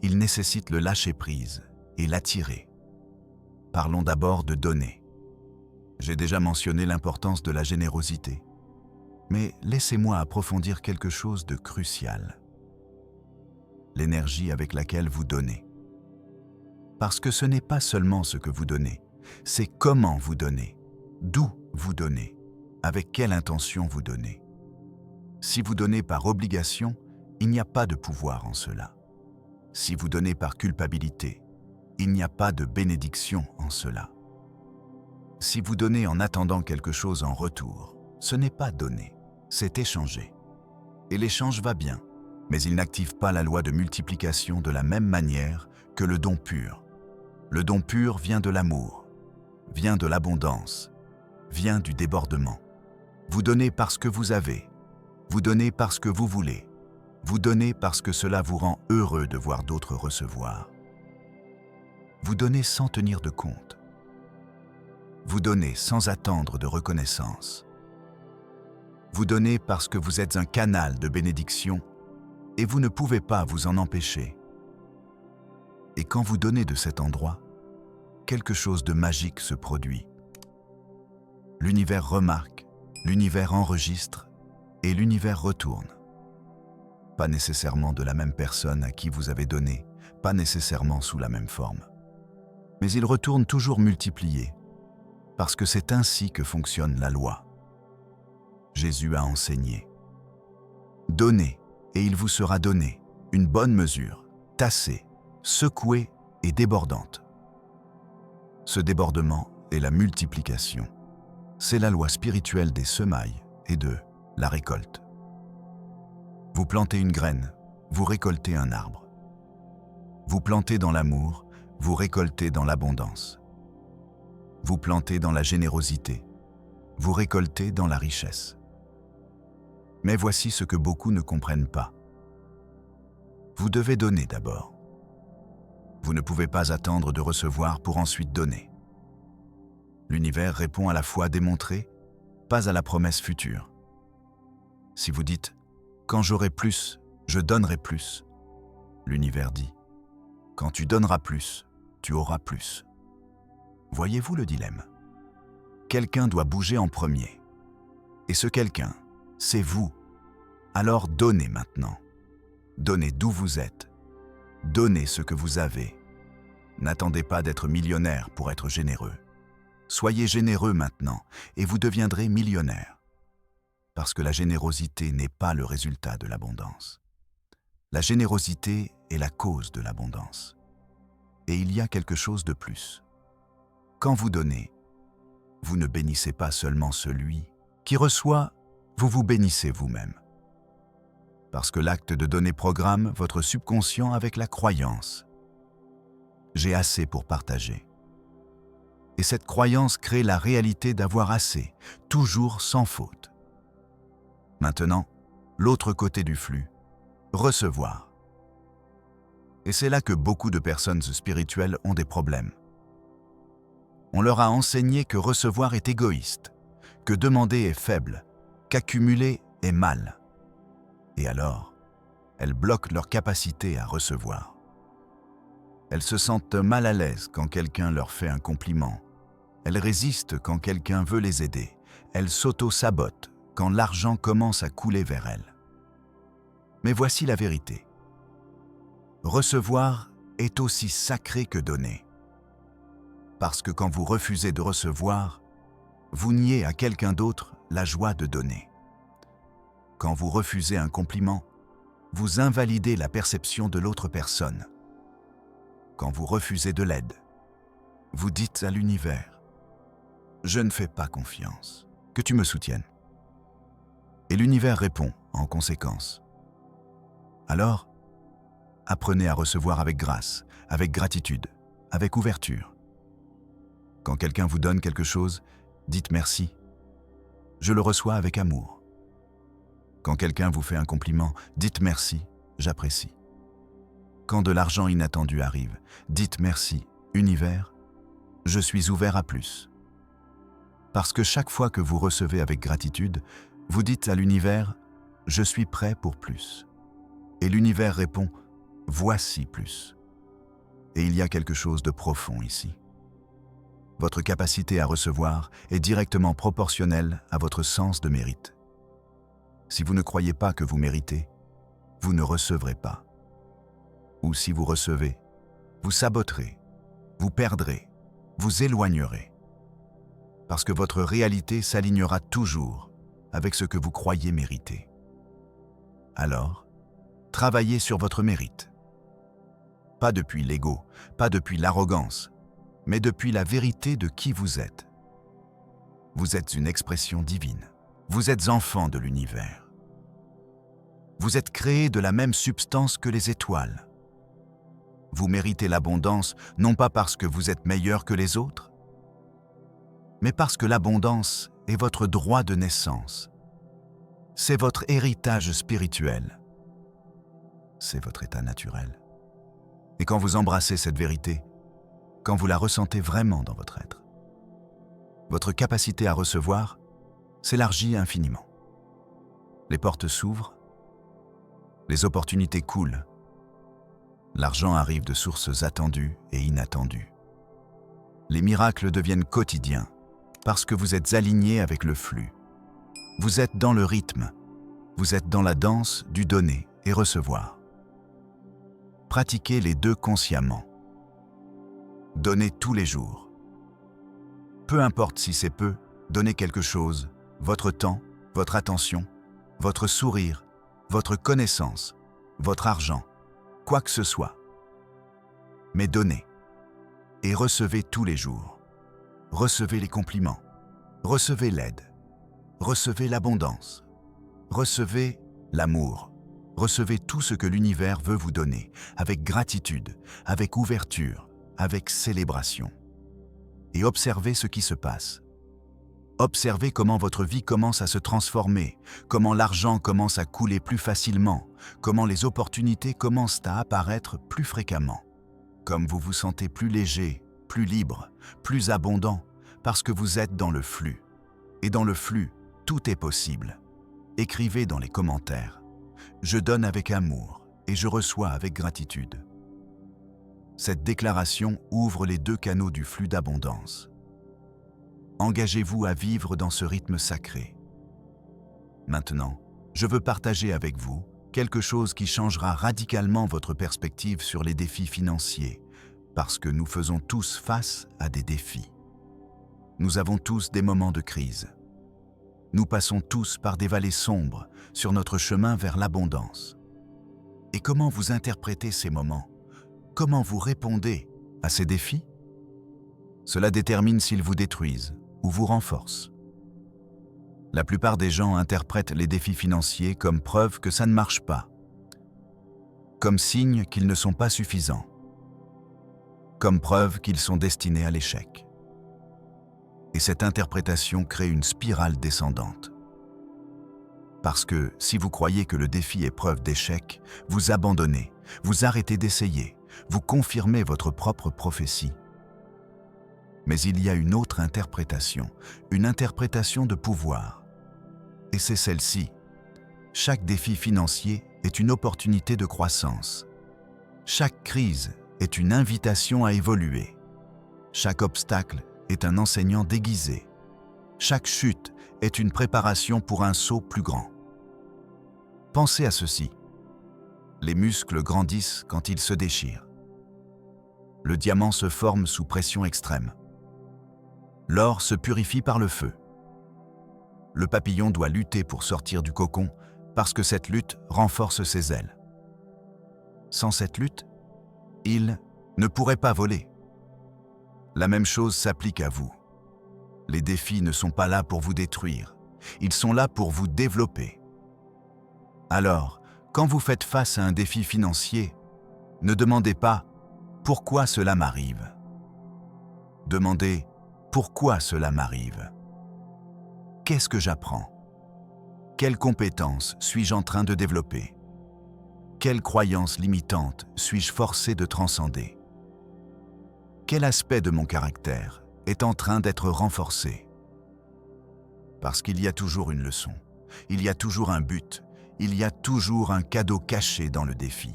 Il nécessite le lâcher-prise et l'attirer. Parlons d'abord de donner. J'ai déjà mentionné l'importance de la générosité. Mais laissez-moi approfondir quelque chose de crucial. L'énergie avec laquelle vous donnez. Parce que ce n'est pas seulement ce que vous donnez, c'est comment vous donnez, d'où vous donnez, avec quelle intention vous donnez. Si vous donnez par obligation, il n'y a pas de pouvoir en cela. Si vous donnez par culpabilité, il n'y a pas de bénédiction en cela. Si vous donnez en attendant quelque chose en retour, ce n'est pas donner, c'est échanger. Et l'échange va bien, mais il n'active pas la loi de multiplication de la même manière que le don pur. Le don pur vient de l'amour, vient de l'abondance, vient du débordement. Vous donnez parce que vous avez, vous donnez parce que vous voulez, vous donnez parce que cela vous rend heureux de voir d'autres recevoir. Vous donnez sans tenir de compte. vous donnez sans attendre de reconnaissance. Vous donnez parce que vous êtes un canal de bénédiction et vous ne pouvez pas vous en empêcher. Et quand vous donnez de cet endroit, quelque chose de magique se produit. L'univers remarque, l'univers enregistre et l'univers retourne. Pas nécessairement de la même personne à qui vous avez donné, pas nécessairement sous la même forme. Mais il retourne toujours multiplié, parce que c'est ainsi que fonctionne la loi. Jésus a enseigné. Donnez, et il vous sera donné, une bonne mesure, tassée, secouée et débordante. Ce débordement est la multiplication. C'est la loi spirituelle des semailles et de la récolte. Vous plantez une graine, vous récoltez un arbre. Vous plantez dans l'amour, vous récoltez dans l'abondance. Vous plantez dans la générosité, vous récoltez dans la richesse. Mais voici ce que beaucoup ne comprennent pas. Vous devez donner d'abord. Vous ne pouvez pas attendre de recevoir pour ensuite donner. L'univers répond à la foi démontrée, pas à la promesse future. Si vous dites « quand j'aurai plus, je donnerai plus », l'univers dit « quand tu donneras plus, tu auras plus ». Voyez-vous le dilemme? Quelqu'un doit bouger en premier. Et ce quelqu'un, c'est vous. Alors donnez maintenant. Donnez d'où vous êtes. Donnez ce que vous avez. N'attendez pas d'être millionnaire pour être généreux. Soyez généreux maintenant et vous deviendrez millionnaire. Parce que la générosité n'est pas le résultat de l'abondance. La générosité est la cause de l'abondance. Et il y a quelque chose de plus. Quand vous donnez, vous ne bénissez pas seulement celui qui reçoit, vous vous bénissez vous-même. Parce que l'acte de donner programme votre subconscient avec la croyance. J'ai assez pour partager. Et cette croyance crée la réalité d'avoir assez, toujours sans faute. Maintenant, l'autre côté du flux, recevoir. Et c'est là que beaucoup de personnes spirituelles ont des problèmes. On leur a enseigné que recevoir est égoïste, que demander est faible, qu'accumuler est mal. Et alors, elles bloquent leur capacité à recevoir. Elles se sentent mal à l'aise quand quelqu'un leur fait un compliment. Elles résistent quand quelqu'un veut les aider. Elles s'auto-sabotent quand l'argent commence à couler vers elles. Mais voici la vérité. Recevoir est aussi sacré que donner. Parce que quand vous refusez de recevoir, vous niez à quelqu'un d'autre la joie de donner. Quand vous refusez un compliment, vous invalidez la perception de l'autre personne. Quand vous refusez de l'aide, vous dites à l'univers « Je ne fais pas confiance, que tu me soutiennes ». Et l'univers répond en conséquence. Alors, apprenez à recevoir avec grâce, avec gratitude, avec ouverture. Quand quelqu'un vous donne quelque chose, dites merci. Je le reçois avec amour. Quand quelqu'un vous fait un compliment, dites merci, j'apprécie. Quand de l'argent inattendu arrive, dites merci, univers, je suis ouvert à plus. Parce que chaque fois que vous recevez avec gratitude, vous dites à l'univers, je suis prêt pour plus. Et l'univers répond, voici plus. Et il y a quelque chose de profond ici. Votre capacité à recevoir est directement proportionnelle à votre sens de mérite. Si vous ne croyez pas que vous méritez, vous ne recevrez pas. Ou si vous recevez, vous saboterez, vous perdrez, vous éloignerez. Parce que votre réalité s'alignera toujours avec ce que vous croyez mériter. Alors, travaillez sur votre mérite. Pas depuis l'ego, pas depuis l'arrogance, mais depuis la vérité de qui vous êtes. Vous êtes une expression divine. Vous êtes enfant de l'univers. Vous êtes créé de la même substance que les étoiles. Vous méritez l'abondance non pas parce que vous êtes meilleur que les autres, mais parce que l'abondance est votre droit de naissance. C'est votre héritage spirituel. C'est votre état naturel. Et quand vous embrassez cette vérité, quand vous la ressentez vraiment dans votre être, votre capacité à recevoir s'élargit infiniment. Les portes s'ouvrent, les opportunités coulent, l'argent arrive de sources attendues et inattendues. Les miracles deviennent quotidiens parce que vous êtes aligné avec le flux. Vous êtes dans le rythme, vous êtes dans la danse du donner et recevoir. Pratiquez les deux consciemment. Donnez tous les jours. Peu importe si c'est peu, donnez quelque chose, votre temps, votre attention, votre sourire, votre connaissance, votre argent, quoi que ce soit. Mais donnez et recevez tous les jours. Recevez les compliments, recevez l'aide, recevez l'abondance, recevez l'amour, recevez tout ce que l'univers veut vous donner, avec gratitude, avec ouverture, avec célébration. Et observez ce qui se passe. Observez comment votre vie commence à se transformer, comment l'argent commence à couler plus facilement, comment les opportunités commencent à apparaître plus fréquemment, comme vous vous sentez plus léger, plus libre, plus abondant, parce que vous êtes dans le flux. Et dans le flux, tout est possible. Écrivez dans les commentaires « Je donne avec amour et je reçois avec gratitude ». Cette déclaration ouvre les deux canaux du flux d'abondance. Engagez-vous à vivre dans ce rythme sacré. Maintenant, je veux partager avec vous quelque chose qui changera radicalement votre perspective sur les défis financiers, parce que nous faisons tous face à des défis. Nous avons tous des moments de crise. Nous passons tous par des vallées sombres sur notre chemin vers l'abondance. Et comment vous interprétez ces moments? Comment vous répondez à ces défis? Cela détermine s'ils vous détruisent ou vous renforcent. La plupart des gens interprètent les défis financiers comme preuve que ça ne marche pas, comme signe qu'ils ne sont pas suffisants, comme preuve qu'ils sont destinés à l'échec. Et cette interprétation crée une spirale descendante. Parce que si vous croyez que le défi est preuve d'échec, vous abandonnez, vous arrêtez d'essayer, vous confirmez votre propre prophétie. Mais il y a une autre interprétation, une interprétation de pouvoir. Et c'est celle-ci. Chaque défi financier est une opportunité de croissance. Chaque crise est une invitation à évoluer. Chaque obstacle est un enseignant déguisé. Chaque chute est une préparation pour un saut plus grand. Pensez à ceci. Les muscles grandissent quand ils se déchirent. Le diamant se forme sous pression extrême. L'or se purifie par le feu. Le papillon doit lutter pour sortir du cocon parce que cette lutte renforce ses ailes. Sans cette lutte, il ne pourrait pas voler. La même chose s'applique à vous. Les défis ne sont pas là pour vous détruire, ils sont là pour vous développer. Alors, quand vous faites face à un défi financier, ne demandez pas « Pourquoi cela m'arrive ?» Demandez « Pourquoi cela m'arrive ?» Qu'est-ce que j'apprends? Quelles compétences suis-je en train de développer? Quelles croyances limitantes suis-je forcé de transcender? Quel aspect de mon caractère est en train d'être renforcé? Parce qu'il y a toujours une leçon, il y a toujours un but, il y a toujours un cadeau caché dans le défi.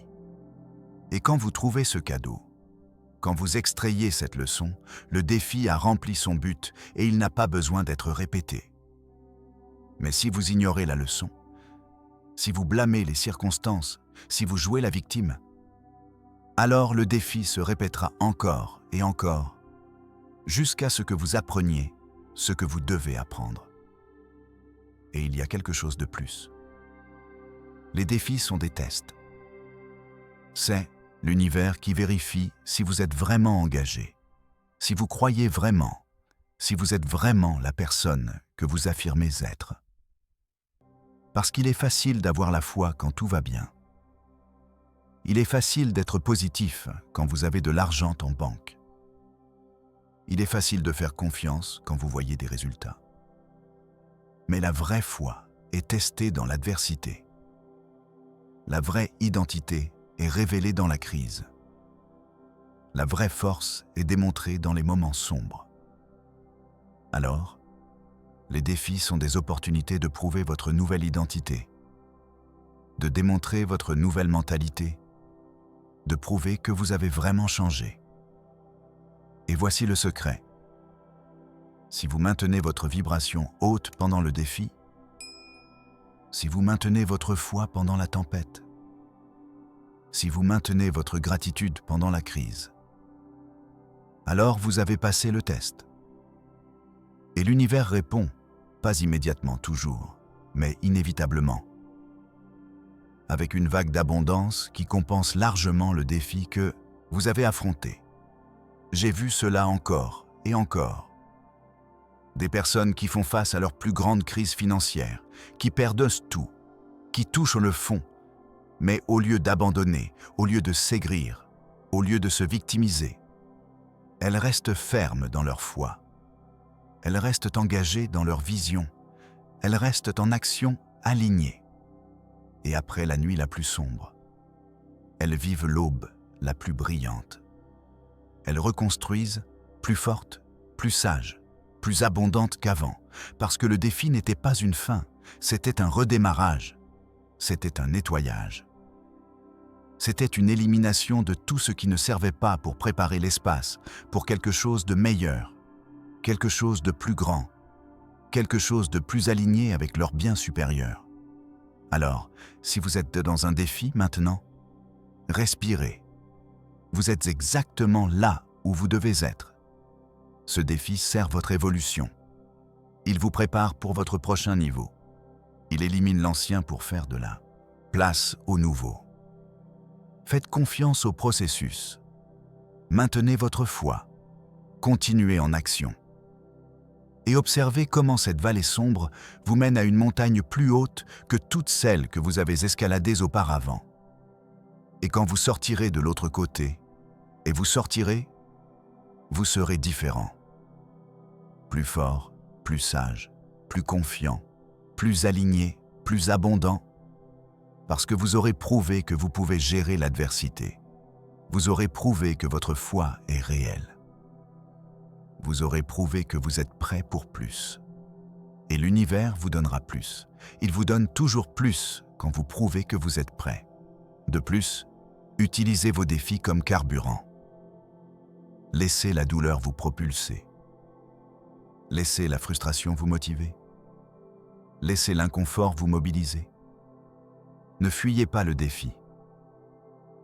Et quand vous trouvez ce cadeau, quand vous extrayez cette leçon, le défi a rempli son but et il n'a pas besoin d'être répété. Mais si vous ignorez la leçon, si vous blâmez les circonstances, si vous jouez la victime, alors le défi se répétera encore et encore, jusqu'à ce que vous appreniez ce que vous devez apprendre. Et il y a quelque chose de plus. Les défis sont des tests. C'est l'univers qui vérifie si vous êtes vraiment engagé, si vous croyez vraiment, si vous êtes vraiment la personne que vous affirmez être. Parce qu'il est facile d'avoir la foi quand tout va bien. Il est facile d'être positif quand vous avez de l'argent en banque. Il est facile de faire confiance quand vous voyez des résultats. Mais la vraie foi est testée dans l'adversité. La vraie identité est révélée dans la crise. La vraie force est démontrée dans les moments sombres. Alors, les défis sont des opportunités de prouver votre nouvelle identité, de démontrer votre nouvelle mentalité, de prouver que vous avez vraiment changé. Et voici le secret. Si vous maintenez votre vibration haute pendant le défi, si vous maintenez votre foi pendant la tempête, si vous maintenez votre gratitude pendant la crise, alors vous avez passé le test. Et l'univers répond, pas immédiatement toujours, mais inévitablement, avec une vague d'abondance qui compense largement le défi que vous avez affronté. J'ai vu cela encore et encore. Des personnes qui font face à leur plus grande crise financière, qui perdent tout, qui touchent le fond, mais au lieu d'abandonner, au lieu de s'aigrir, au lieu de se victimiser, elles restent fermes dans leur foi. Elles restent engagées dans leur vision. Elles restent en action alignées. Et après la nuit la plus sombre, elles vivent l'aube la plus brillante. Elles reconstruisent plus fortes, plus sages, plus abondantes qu'avant, parce que le défi n'était pas une fin, c'était un redémarrage, c'était un nettoyage. C'était une élimination de tout ce qui ne servait pas pour préparer l'espace, pour quelque chose de meilleur, quelque chose de plus grand, quelque chose de plus aligné avec leur bien supérieur. Alors, si vous êtes dans un défi maintenant, respirez. Vous êtes exactement là où vous devez être. Ce défi sert votre évolution. Il vous prépare pour votre prochain niveau. Il élimine l'ancien pour faire de la place au nouveau. Faites confiance au processus. Maintenez votre foi. Continuez en action. Et observez comment cette vallée sombre vous mène à une montagne plus haute que toutes celles que vous avez escaladées auparavant. Et quand vous sortirez de l'autre côté, et vous sortirez, vous serez différent. Plus fort, plus sage, plus confiant, plus aligné, plus abondant, parce que vous aurez prouvé que vous pouvez gérer l'adversité. Vous aurez prouvé que votre foi est réelle. Vous aurez prouvé que vous êtes prêt pour plus. Et l'univers vous donnera plus. Il vous donne toujours plus quand vous prouvez que vous êtes prêt. De plus, utilisez vos défis comme carburant. Laissez la douleur vous propulser. Laissez la frustration vous motiver. Laissez l'inconfort vous mobiliser. Ne fuyez pas le défi.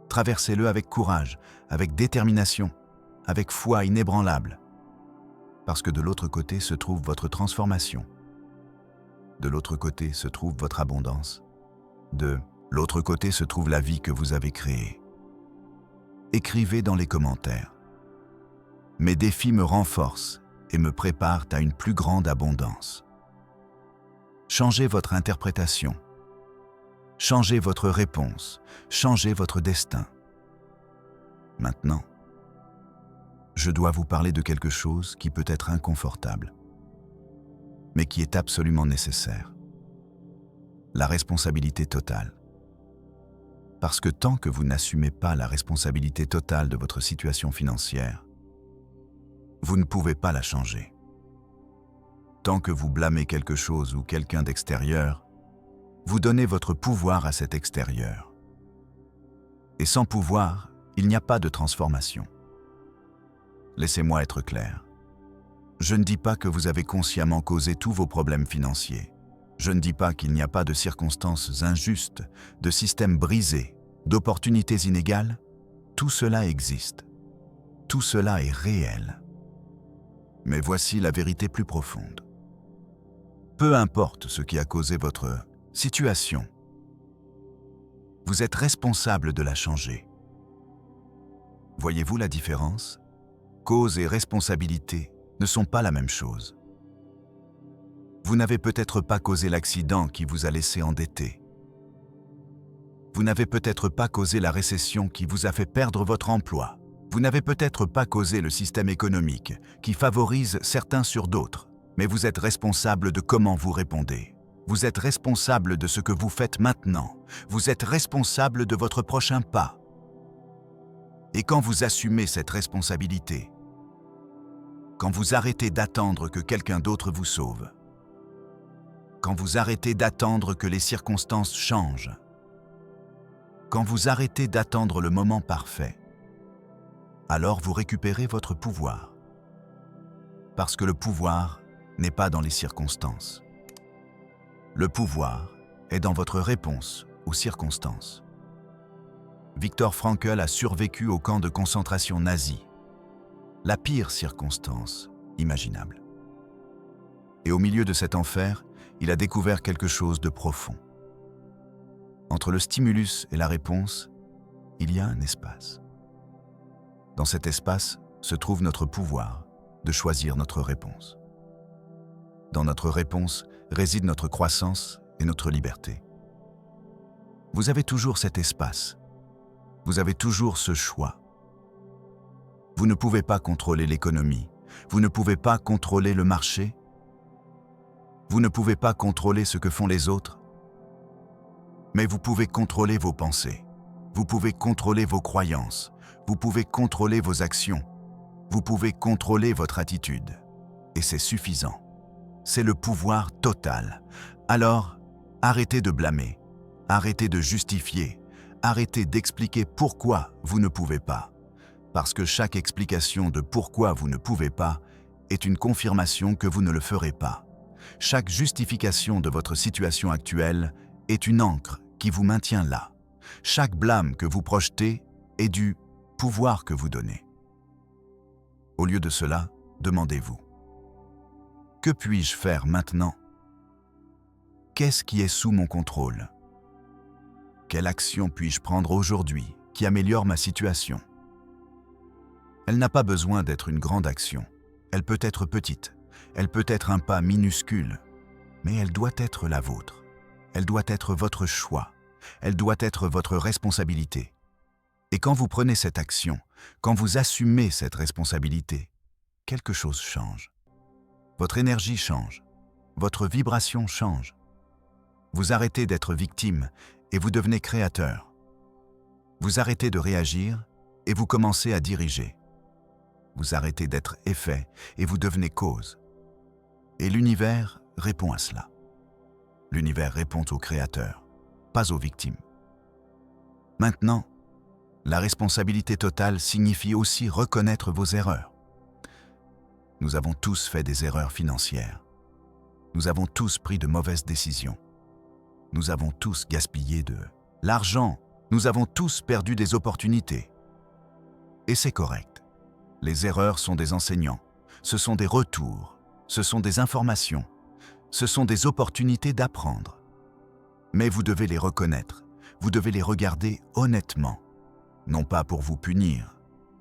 Traversez-le avec courage, avec détermination, avec foi inébranlable. Parce que de l'autre côté se trouve votre transformation. De l'autre côté se trouve votre abondance. De l'autre côté se trouve la vie que vous avez créée. Écrivez dans les commentaires. Mes défis me renforcent et me préparent à une plus grande abondance. Changez votre interprétation. Changez votre réponse. Changez votre destin. Maintenant, je dois vous parler de quelque chose qui peut être inconfortable, mais qui est absolument nécessaire. La responsabilité totale. Parce que tant que vous n'assumez pas la responsabilité totale de votre situation financière, vous ne pouvez pas la changer. Tant que vous blâmez quelque chose ou quelqu'un d'extérieur, vous donnez votre pouvoir à cet extérieur. Et sans pouvoir, il n'y a pas de transformation. Laissez-moi être clair. Je ne dis pas que vous avez consciemment causé tous vos problèmes financiers. Je ne dis pas qu'il n'y a pas de circonstances injustes, de systèmes brisés, d'opportunités inégales. Tout cela existe. Tout cela est réel. Mais voici la vérité plus profonde. Peu importe ce qui a causé votre situation, vous êtes responsable de la changer. Voyez-vous la différence ? Cause et responsabilité ne sont pas la même chose. Vous n'avez peut-être pas causé l'accident qui vous a laissé endetté. Vous n'avez peut-être pas causé la récession qui vous a fait perdre votre emploi. Vous n'avez peut-être pas causé le système économique qui favorise certains sur d'autres, mais vous êtes responsable de comment vous répondez. Vous êtes responsable de ce que vous faites maintenant. Vous êtes responsable de votre prochain pas. Et quand vous assumez cette responsabilité, Quand vous arrêtez d'attendre que quelqu'un d'autre vous sauve. Quand vous arrêtez d'attendre que les circonstances changent. Quand vous arrêtez d'attendre le moment parfait, alors vous récupérez votre pouvoir. Parce que le pouvoir n'est pas dans les circonstances. Le pouvoir est dans votre réponse aux circonstances. Viktor Frankl a survécu au camp de concentration nazi, la pire circonstance imaginable. Et au milieu de cet enfer, il a découvert quelque chose de profond. Entre le stimulus et la réponse, il y a un espace. Dans cet espace se trouve notre pouvoir de choisir notre réponse. Dans notre réponse réside notre croissance et notre liberté. Vous avez toujours cet espace. Vous avez toujours ce choix. Vous ne pouvez pas contrôler l'économie. Vous ne pouvez pas contrôler le marché. Vous ne pouvez pas contrôler ce que font les autres. Mais vous pouvez contrôler vos pensées. Vous pouvez contrôler vos croyances. Vous pouvez contrôler vos actions. Vous pouvez contrôler votre attitude. Et c'est suffisant. C'est le pouvoir total. Alors, arrêtez de blâmer. Arrêtez de justifier. Arrêtez d'expliquer pourquoi vous ne pouvez pas. Parce que chaque explication de pourquoi vous ne pouvez pas est une confirmation que vous ne le ferez pas. Chaque justification de votre situation actuelle est une ancre qui vous maintient là. Chaque blâme que vous projetez est du pouvoir que vous donnez. Au lieu de cela, demandez-vous: que puis-je faire maintenant? Qu'est-ce qui est sous mon contrôle? Quelle action puis-je prendre aujourd'hui qui améliore ma situation? Elle n'a pas besoin d'être une grande action. Elle peut être petite. Elle peut être un pas minuscule. Mais elle doit être la vôtre. Elle doit être votre choix. Elle doit être votre responsabilité. Et quand vous prenez cette action, quand vous assumez cette responsabilité, quelque chose change. Votre énergie change. Votre vibration change. Vous arrêtez d'être victime et vous devenez créateur. Vous arrêtez de réagir et vous commencez à diriger. Vous arrêtez d'être effet et vous devenez cause. Et l'univers répond à cela. L'univers répond au créateur, pas aux victimes. Maintenant, la responsabilité totale signifie aussi reconnaître vos erreurs. Nous avons tous fait des erreurs financières. Nous avons tous pris de mauvaises décisions. Nous avons tous gaspillé de l'argent. Nous avons tous perdu des opportunités. Et c'est correct. Les erreurs sont des enseignants. Ce sont des retours. Ce sont des informations. Ce sont des opportunités d'apprendre. Mais vous devez les reconnaître. Vous devez les regarder honnêtement. Non pas pour vous punir,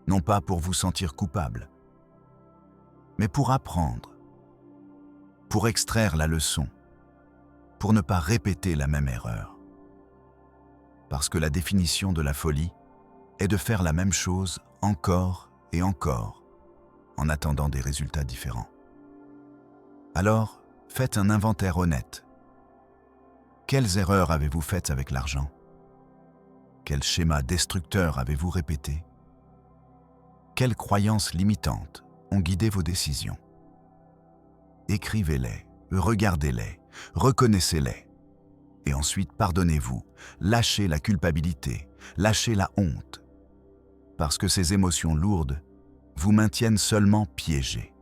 non pas pour vous sentir coupable, mais pour apprendre, pour extraire la leçon, pour ne pas répéter la même erreur. Parce que la définition de la folie est de faire la même chose encore et encore, en attendant des résultats différents. Alors, faites un inventaire honnête. Quelles erreurs avez-vous faites avec l'argent? Quel schéma destructeur avez-vous répété? Quelles croyances limitantes ont guidé vos décisions? Écrivez-les, regardez-les, reconnaissez-les. Et ensuite, pardonnez-vous, lâchez la culpabilité, lâchez la honte. Parce que ces émotions lourdes vous maintiennent seulement piégés.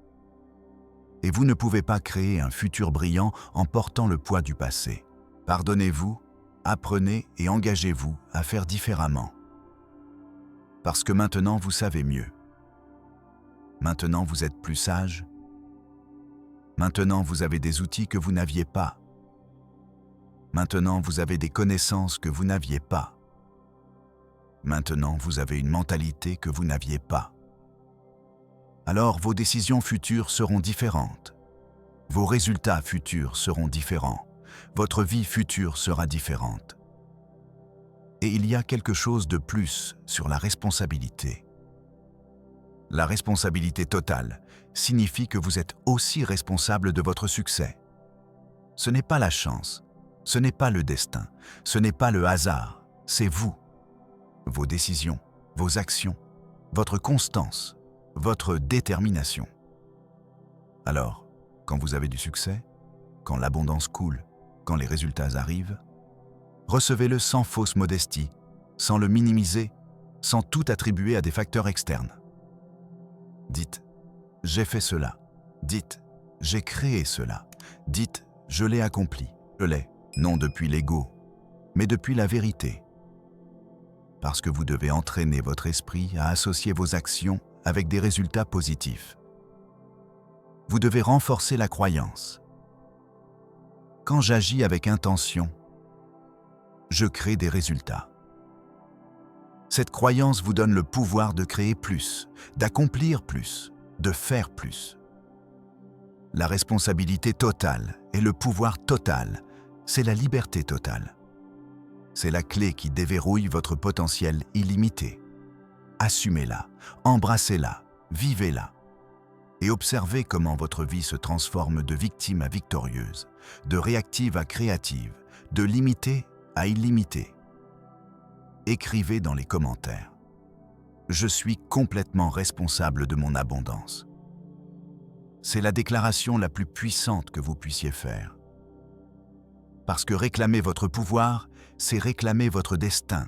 Et vous ne pouvez pas créer un futur brillant en portant le poids du passé. Pardonnez-vous, apprenez et engagez-vous à faire différemment. Parce que maintenant vous savez mieux. Maintenant vous êtes plus sage. Maintenant vous avez des outils que vous n'aviez pas. Maintenant vous avez des connaissances que vous n'aviez pas. Maintenant vous avez une mentalité que vous n'aviez pas. Alors vos décisions futures seront différentes. Vos résultats futurs seront différents. Votre vie future sera différente. Et il y a quelque chose de plus sur la responsabilité. La responsabilité totale signifie que vous êtes aussi responsable de votre succès. Ce n'est pas la chance, ce n'est pas le destin, ce n'est pas le hasard, c'est vous. Vos décisions, vos actions, votre constance, votre détermination. Alors, quand vous avez du succès, quand l'abondance coule, quand les résultats arrivent, recevez-le sans fausse modestie, sans le minimiser, sans tout attribuer à des facteurs externes. Dites « j'ai fait cela ». Dites « j'ai créé cela ». Dites « je l'ai accompli ». Je l'ai, non depuis l'ego, mais depuis la vérité. Parce que vous devez entraîner votre esprit à associer vos actions avec des résultats positifs. Vous devez renforcer la croyance. Quand j'agis avec intention, je crée des résultats. Cette croyance vous donne le pouvoir de créer plus, d'accomplir plus, de faire plus. La responsabilité totale et le pouvoir total, c'est la liberté totale. C'est la clé qui déverrouille votre potentiel illimité. Assumez-la, embrassez-la, vivez-la. Et observez comment votre vie se transforme de victime à victorieuse, de réactive à créative, de limitée à illimitée. Écrivez dans les commentaires « Je suis complètement responsable de mon abondance ». C'est la déclaration la plus puissante que vous puissiez faire. Parce que réclamer votre pouvoir, c'est réclamer votre destin.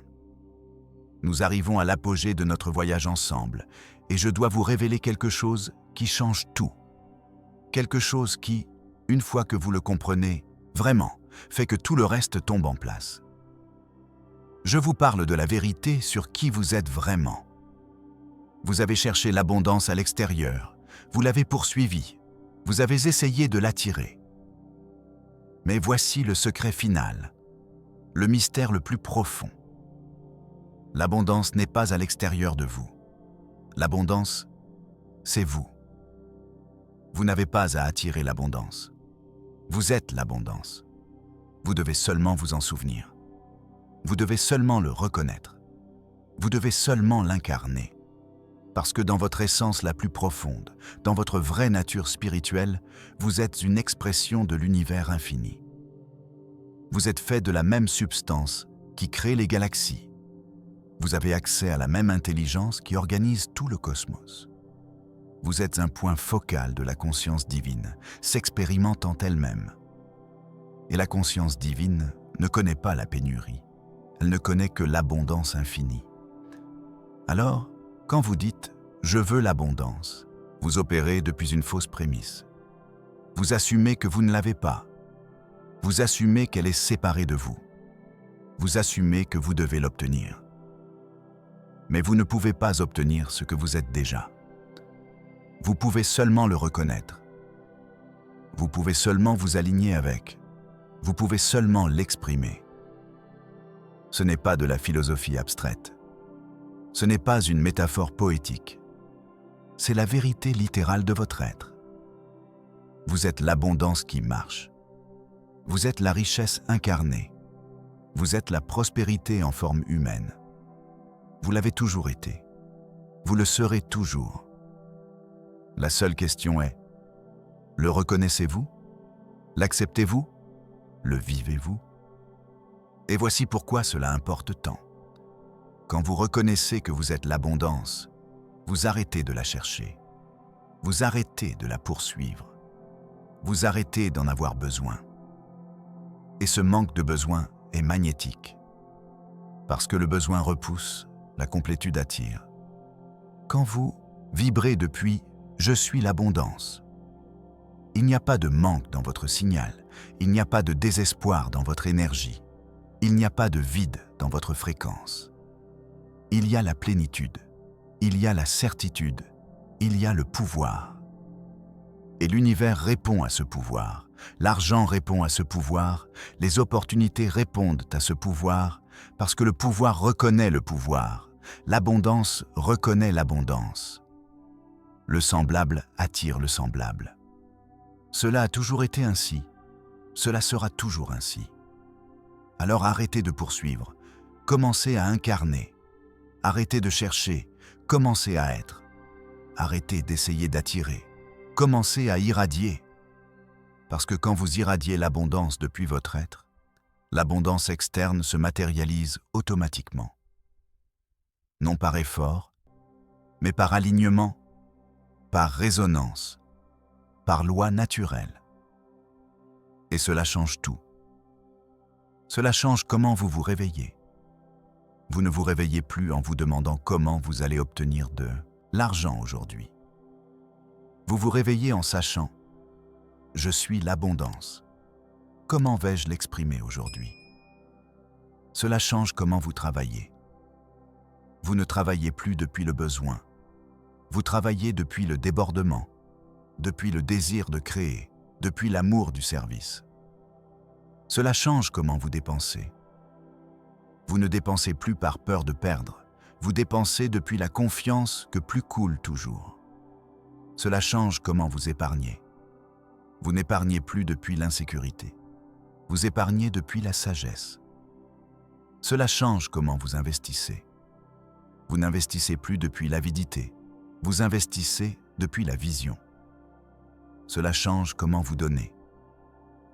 Nous arrivons à l'apogée de notre voyage ensemble et je dois vous révéler quelque chose qui change tout. Quelque chose qui, une fois que vous le comprenez, vraiment, fait que tout le reste tombe en place. Je vous parle de la vérité sur qui vous êtes vraiment. Vous avez cherché l'abondance à l'extérieur, vous l'avez poursuivie, vous avez essayé de l'attirer. Mais voici le secret final, le mystère le plus profond. L'abondance n'est pas à l'extérieur de vous. L'abondance, c'est vous. Vous n'avez pas à attirer l'abondance. Vous êtes l'abondance. Vous devez seulement vous en souvenir. Vous devez seulement le reconnaître. Vous devez seulement l'incarner. Parce que dans votre essence la plus profonde, dans votre vraie nature spirituelle, vous êtes une expression de l'univers infini. Vous êtes fait de la même substance qui crée les galaxies. Vous avez accès à la même intelligence qui organise tout le cosmos. Vous êtes un point focal de la conscience divine, s'expérimentant elle-même. Et la conscience divine ne connaît pas la pénurie. Elle ne connaît que l'abondance infinie. Alors, quand vous dites « je veux l'abondance », vous opérez depuis une fausse prémisse. Vous assumez que vous ne l'avez pas. Vous assumez qu'elle est séparée de vous. Vous assumez que vous devez l'obtenir. Mais vous ne pouvez pas obtenir ce que vous êtes déjà. Vous pouvez seulement le reconnaître. Vous pouvez seulement vous aligner avec. Vous pouvez seulement l'exprimer. Ce n'est pas de la philosophie abstraite. Ce n'est pas une métaphore poétique. C'est la vérité littérale de votre être. Vous êtes l'abondance qui marche. Vous êtes la richesse incarnée. Vous êtes la prospérité en forme humaine. Vous l'avez toujours été. Vous le serez toujours. La seule question est, le reconnaissez-vous? L'acceptez-vous? Le vivez-vous? Et voici pourquoi cela importe tant. Quand vous reconnaissez que vous êtes l'abondance, vous arrêtez de la chercher. Vous arrêtez de la poursuivre. Vous arrêtez d'en avoir besoin. Et ce manque de besoin est magnétique. Parce que le besoin repousse, la complétude attire. Quand vous vibrez depuis « Je suis l'abondance », il n'y a pas de manque dans votre signal, il n'y a pas de désespoir dans votre énergie, il n'y a pas de vide dans votre fréquence. Il y a la plénitude, il y a la certitude, il y a le pouvoir. Et l'univers répond à ce pouvoir, l'argent répond à ce pouvoir, les opportunités répondent à ce pouvoir, parce que le pouvoir reconnaît le pouvoir, l'abondance reconnaît l'abondance. Le semblable attire le semblable. Cela a toujours été ainsi, cela sera toujours ainsi. Alors arrêtez de poursuivre, commencez à incarner. Arrêtez de chercher, commencez à être. Arrêtez d'essayer d'attirer, commencez à irradier. Parce que quand vous irradiez l'abondance depuis votre être, l'abondance externe se matérialise automatiquement. Non par effort, mais par alignement, par résonance, par loi naturelle. Et cela change tout. Cela change comment vous vous réveillez. Vous ne vous réveillez plus en vous demandant comment vous allez obtenir de l'argent aujourd'hui. Vous vous réveillez en sachant « Je suis l'abondance ». Comment vais-je l'exprimer aujourd'hui? Cela change comment vous travaillez. Vous ne travaillez plus depuis le besoin. Vous travaillez depuis le débordement, depuis le désir de créer, depuis l'amour du service. Cela change comment vous dépensez. Vous ne dépensez plus par peur de perdre. Vous dépensez depuis la confiance que plus coule toujours. Cela change comment vous épargnez. Vous n'épargnez plus depuis l'insécurité. Vous épargnez depuis la sagesse. Cela change comment vous investissez. Vous n'investissez plus depuis l'avidité. Vous investissez depuis la vision. Cela change comment vous donnez.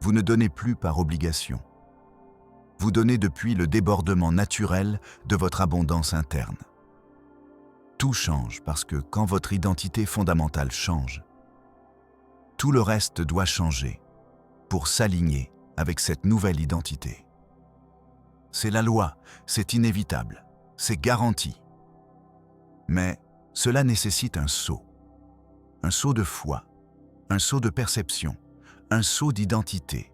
Vous ne donnez plus par obligation. Vous donnez depuis le débordement naturel de votre abondance interne. Tout change parce que quand votre identité fondamentale change, tout le reste doit changer pour s'aligner avec cette nouvelle identité. C'est la loi, c'est inévitable, c'est garanti. Mais cela nécessite un saut de foi, un saut de perception, un saut d'identité.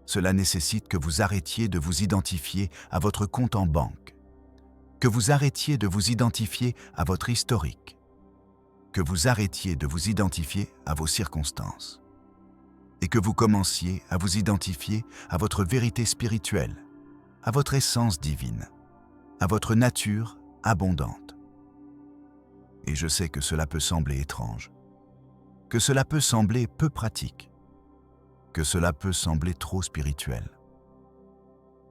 Cela nécessite que vous arrêtiez de vous identifier à votre compte en banque, que vous arrêtiez de vous identifier à votre historique, que vous arrêtiez de vous identifier à vos circonstances et que vous commenciez à vous identifier à votre vérité spirituelle, à votre essence divine, à votre nature abondante. Et je sais que cela peut sembler étrange, que cela peut sembler peu pratique, que cela peut sembler trop spirituel.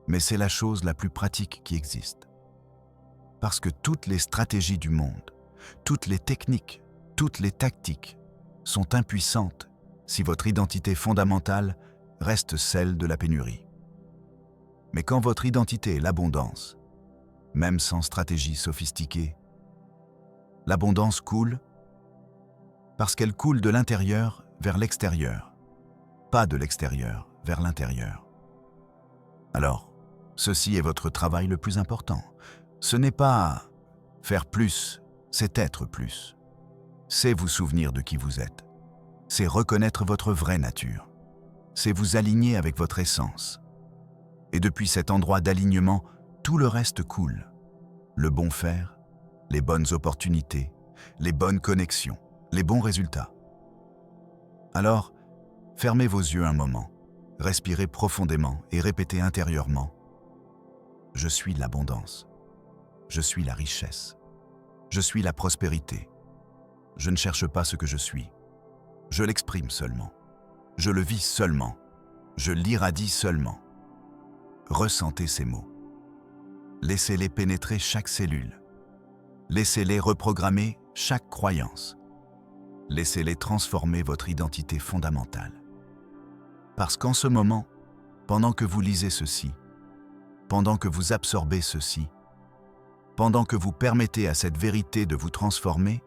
Mais c'est la chose la plus pratique qui existe. Parce que toutes les stratégies du monde, toutes les techniques, toutes les tactiques sont impuissantes si votre identité fondamentale reste celle de la pénurie. Mais quand votre identité est l'abondance, même sans stratégie sophistiquée, l'abondance coule parce qu'elle coule de l'intérieur vers l'extérieur, pas de l'extérieur vers l'intérieur. Alors, ceci est votre travail le plus important. Ce n'est pas faire plus, c'est être plus. C'est vous souvenir de qui vous êtes. C'est reconnaître votre vraie nature. C'est vous aligner avec votre essence. Et depuis cet endroit d'alignement, tout le reste coule. Le bon faire, les bonnes opportunités, les bonnes connexions, les bons résultats. Alors, fermez vos yeux un moment, respirez profondément et répétez intérieurement « Je suis l'abondance. Je suis la richesse. Je suis la prospérité. Je ne cherche pas ce que je suis. Je l'exprime seulement. Je le vis seulement. Je l'irradie seulement. » Ressentez ces mots. Laissez-les pénétrer chaque cellule. Laissez-les reprogrammer chaque croyance. Laissez-les transformer votre identité fondamentale. Parce qu'en ce moment, pendant que vous lisez ceci, pendant que vous absorbez ceci, pendant que vous permettez à cette vérité de vous transformer,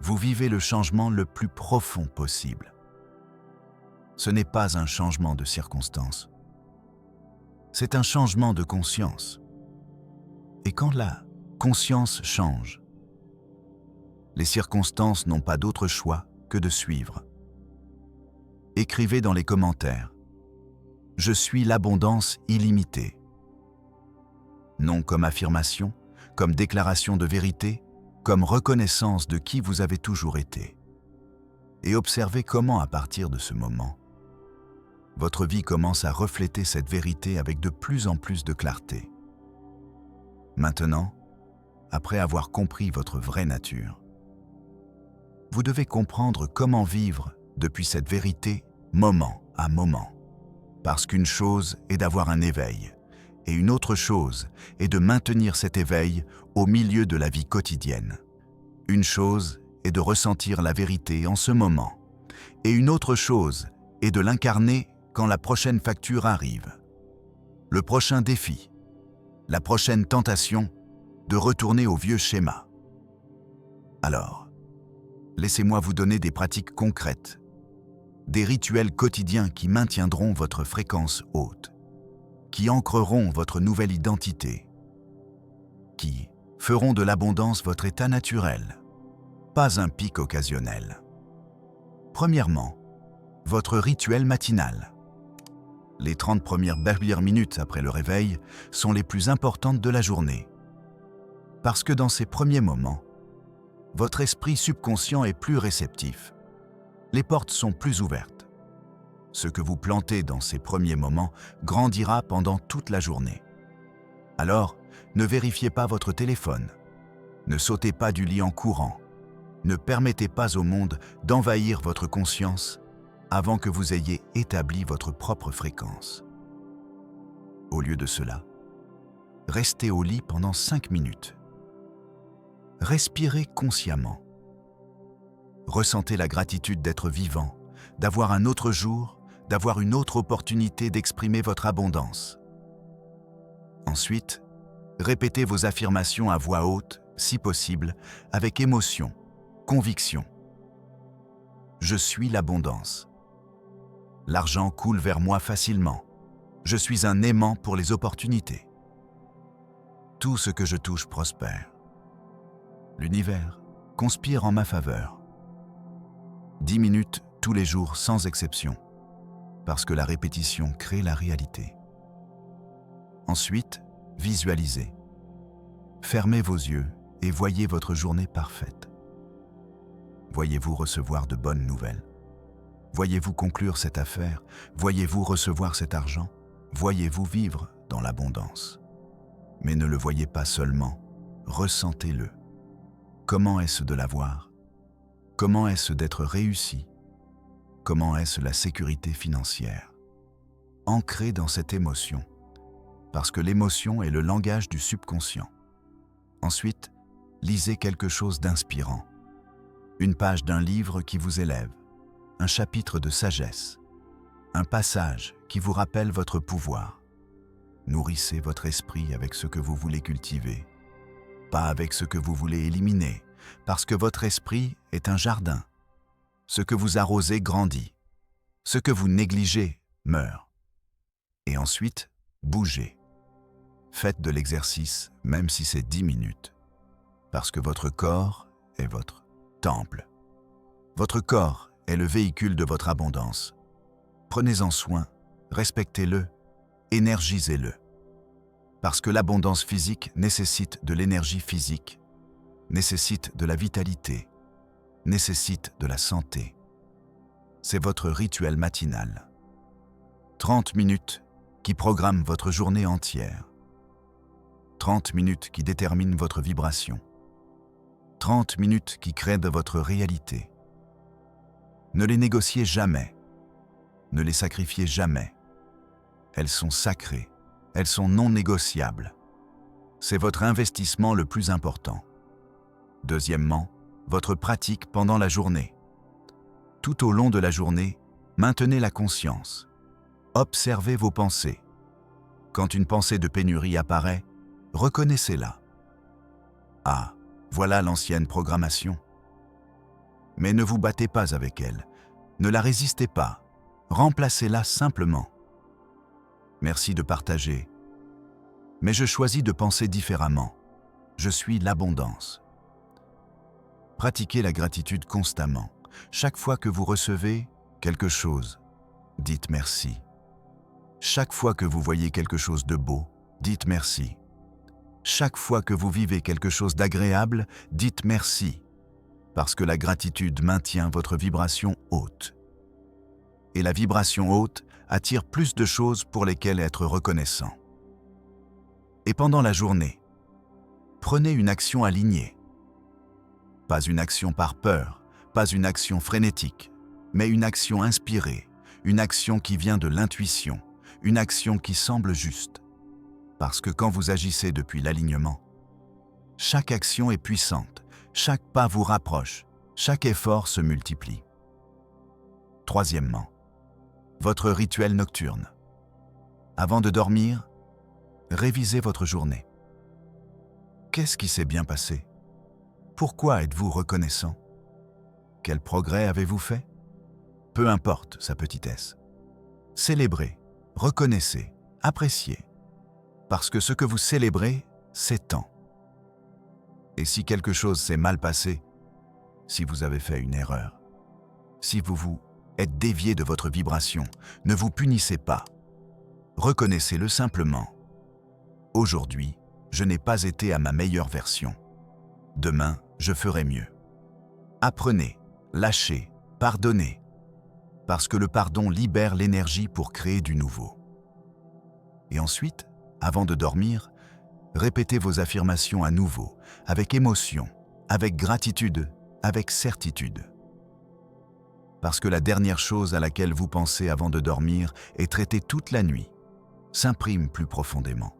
vous vivez le changement le plus profond possible. Ce n'est pas un changement de circonstance. C'est un changement de conscience. Et quand la conscience change, les circonstances n'ont pas d'autre choix que de suivre. Écrivez dans les commentaires « Je suis l'abondance illimitée ». Non comme affirmation, comme déclaration de vérité, comme reconnaissance de qui vous avez toujours été. Et observez comment à partir de ce moment, votre vie commence à refléter cette vérité avec de plus en plus de clarté. Maintenant, après avoir compris votre vraie nature, vous devez comprendre comment vivre depuis cette vérité moment à moment. Parce qu'une chose est d'avoir un éveil, et une autre chose est de maintenir cet éveil au milieu de la vie quotidienne. Une chose est de ressentir la vérité en ce moment, et une autre chose est de l'incarner quand la prochaine facture arrive. Le prochain défi, la prochaine tentation de retourner au vieux schéma. Alors, laissez-moi vous donner des pratiques concrètes, des rituels quotidiens qui maintiendront votre fréquence haute, qui ancreront votre nouvelle identité, qui feront de l'abondance votre état naturel, pas un pic occasionnel. Premièrement, votre rituel matinal. Les 30 premières minutes après le réveil sont les plus importantes de la journée. Parce que dans ces premiers moments, votre esprit subconscient est plus réceptif. Les portes sont plus ouvertes. Ce que vous plantez dans ces premiers moments grandira pendant toute la journée. Alors, ne vérifiez pas votre téléphone. Ne sautez pas du lit en courant. Ne permettez pas au monde d'envahir votre conscience avant que vous ayez établi votre propre fréquence. Au lieu de cela, restez au lit pendant 5 minutes. Respirez consciemment. Ressentez la gratitude d'être vivant, d'avoir un autre jour, d'avoir une autre opportunité d'exprimer votre abondance. Ensuite, répétez vos affirmations à voix haute, si possible, avec émotion, conviction. Je suis l'abondance. L'argent coule vers moi facilement. Je suis un aimant pour les opportunités. Tout ce que je touche prospère. L'univers conspire en ma faveur. 10 minutes tous les jours sans exception, parce que la répétition crée la réalité. Ensuite, visualisez. Fermez vos yeux et voyez votre journée parfaite. Voyez-vous recevoir de bonnes nouvelles? Voyez-vous conclure cette affaire? Voyez-vous recevoir cet argent? Voyez-vous vivre dans l'abondance? Mais ne le voyez pas seulement, ressentez-le. Comment est-ce de l'avoir? Comment est-ce d'être réussi? Comment est-ce la sécurité financière? Ancrez dans cette émotion, parce que l'émotion est le langage du subconscient. Ensuite, lisez quelque chose d'inspirant. Une page d'un livre qui vous élève, un chapitre de sagesse, un passage qui vous rappelle votre pouvoir. Nourrissez votre esprit avec ce que vous voulez cultiver, pas avec ce que vous voulez éliminer, parce que votre esprit est un jardin. Ce que vous arrosez grandit, ce que vous négligez meurt. Et ensuite, bougez. Faites de l'exercice, même si c'est 10 minutes, parce que votre corps est votre temple. Votre corps est le véhicule de votre abondance. Prenez-en soin, respectez-le, énergisez-le. Parce que l'abondance physique nécessite de l'énergie physique, nécessite de la vitalité, nécessite de la santé. C'est votre rituel matinal. 30 minutes qui programment votre journée entière. 30 minutes qui déterminent votre vibration. 30 minutes qui créent de votre réalité. Ne les négociez jamais. Ne les sacrifiez jamais. Elles sont sacrées. Elles sont non négociables. C'est votre investissement le plus important. Deuxièmement, votre pratique pendant la journée. Tout au long de la journée, maintenez la conscience. Observez vos pensées. Quand une pensée de pénurie apparaît, reconnaissez-la. Ah, voilà l'ancienne programmation. Mais ne vous battez pas avec elle. Ne la résistez pas. Remplacez-la simplement. Merci de partager. Mais je choisis de penser différemment. Je suis l'abondance. Pratiquez la gratitude constamment. Chaque fois que vous recevez quelque chose, dites merci. Chaque fois que vous voyez quelque chose de beau, dites merci. Chaque fois que vous vivez quelque chose d'agréable, dites merci. Parce que la gratitude maintient votre vibration haute. Et la vibration haute attire plus de choses pour lesquelles être reconnaissant. Et pendant la journée, prenez une action alignée. Pas une action par peur, pas une action frénétique, mais une action inspirée, une action qui vient de l'intuition, une action qui semble juste. Parce que quand vous agissez depuis l'alignement, chaque action est puissante, chaque pas vous rapproche, chaque effort se multiplie. Troisièmement, votre rituel nocturne. Avant de dormir, révisez votre journée. Qu'est-ce qui s'est bien passé? Pourquoi êtes-vous reconnaissant? Quel progrès avez-vous fait? Peu importe sa petitesse. Célébrez, reconnaissez, appréciez. Parce que ce que vous célébrez, c'est tant. Et si quelque chose s'est mal passé, si vous avez fait une erreur, si vous vous êtes dévié de votre vibration, ne vous punissez pas. Reconnaissez-le simplement. Aujourd'hui, je n'ai pas été à ma meilleure version. Demain, je ferai mieux. Apprenez, lâchez, pardonnez. Parce que le pardon libère l'énergie pour créer du nouveau. Et ensuite, avant de dormir, répétez vos affirmations à nouveau, avec émotion, avec gratitude, avec certitude. Parce que la dernière chose à laquelle vous pensez avant de dormir est traitée toute la nuit, s'imprime plus profondément,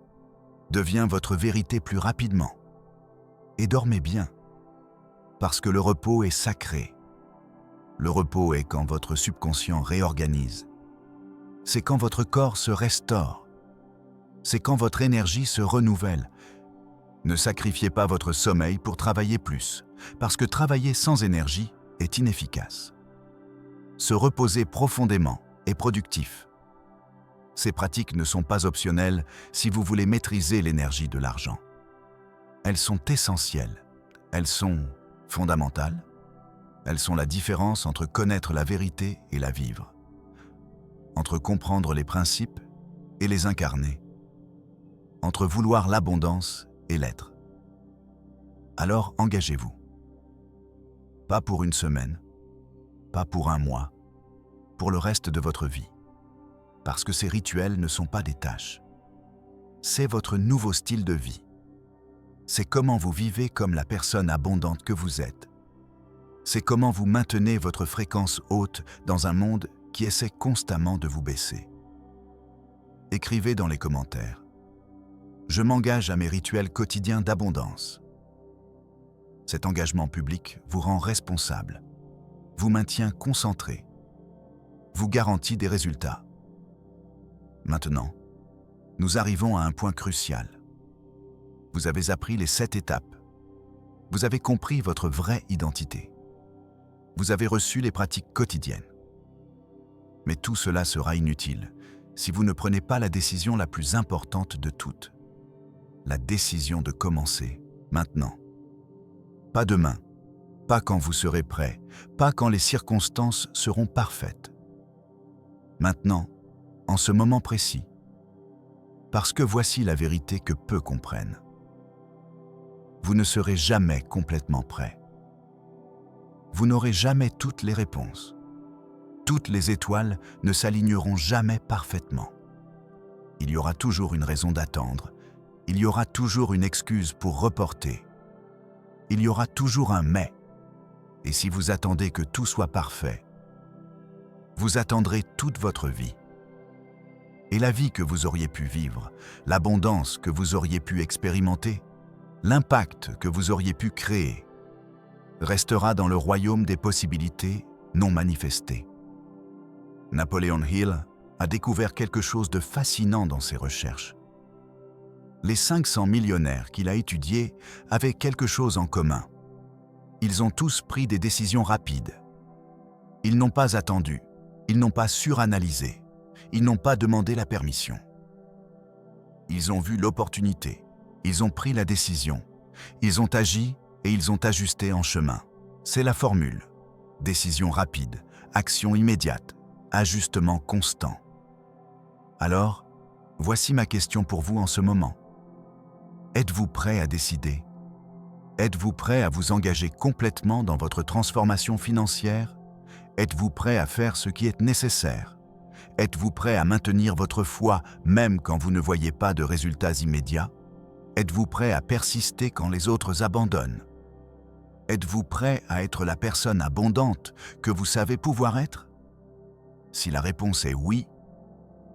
devient votre vérité plus rapidement. Et dormez bien, parce que le repos est sacré. Le repos est quand votre subconscient réorganise. C'est quand votre corps se restaure. C'est quand votre énergie se renouvelle. Ne sacrifiez pas votre sommeil pour travailler plus, parce que travailler sans énergie est inefficace. Se reposer profondément est productif. Ces pratiques ne sont pas optionnelles si vous voulez maîtriser l'énergie de l'argent. Elles sont essentielles. Elles sont fondamentales. Elles sont la différence entre connaître la vérité et la vivre, entre comprendre les principes et les incarner, entre vouloir l'abondance et l'être. Alors engagez-vous. Pas pour une semaine, pas pour un mois, pour le reste de votre vie. Parce que ces rituels ne sont pas des tâches. C'est votre nouveau style de vie. C'est comment vous vivez comme la personne abondante que vous êtes. C'est comment vous maintenez votre fréquence haute dans un monde qui essaie constamment de vous baisser. Écrivez dans les commentaires. Je m'engage à mes rituels quotidiens d'abondance. Cet engagement public vous rend responsable, vous maintient concentré, vous garantit des résultats. Maintenant, nous arrivons à un point crucial. Vous avez appris les 7 étapes. Vous avez compris votre vraie identité. Vous avez reçu les pratiques quotidiennes. Mais tout cela sera inutile si vous ne prenez pas la décision la plus importante de toutes. La décision de commencer maintenant. Pas demain, pas quand vous serez prêt, pas quand les circonstances seront parfaites. Maintenant, en ce moment précis. Parce que voici la vérité que peu comprennent. Vous ne serez jamais complètement prêt. Vous n'aurez jamais toutes les réponses. Toutes les étoiles ne s'aligneront jamais parfaitement. Il y aura toujours une raison d'attendre. Il y aura toujours une excuse pour reporter. Il y aura toujours un mais. Et si vous attendez que tout soit parfait, vous attendrez toute votre vie. Et la vie que vous auriez pu vivre, l'abondance que vous auriez pu expérimenter, l'impact que vous auriez pu créer, restera dans le royaume des possibilités non manifestées. Napoleon Hill a découvert quelque chose de fascinant dans ses recherches. Les 500 millionnaires qu'il a étudiés avaient quelque chose en commun. Ils ont tous pris des décisions rapides. Ils n'ont pas attendu, ils n'ont pas suranalysé, ils n'ont pas demandé la permission. Ils ont vu l'opportunité, ils ont pris la décision, ils ont agi et ils ont ajusté en chemin. C'est la formule. Décision rapide, action immédiate, ajustement constant. Alors, voici ma question pour vous en ce moment. Êtes-vous prêt à décider? Êtes-vous prêt à vous engager complètement dans votre transformation financière? Êtes-vous prêt à faire ce qui est nécessaire? Êtes-vous prêt à maintenir votre foi même quand vous ne voyez pas de résultats immédiats? Êtes-vous prêt à persister quand les autres abandonnent? Êtes-vous prêt à être la personne abondante que vous savez pouvoir être? Si la réponse est oui,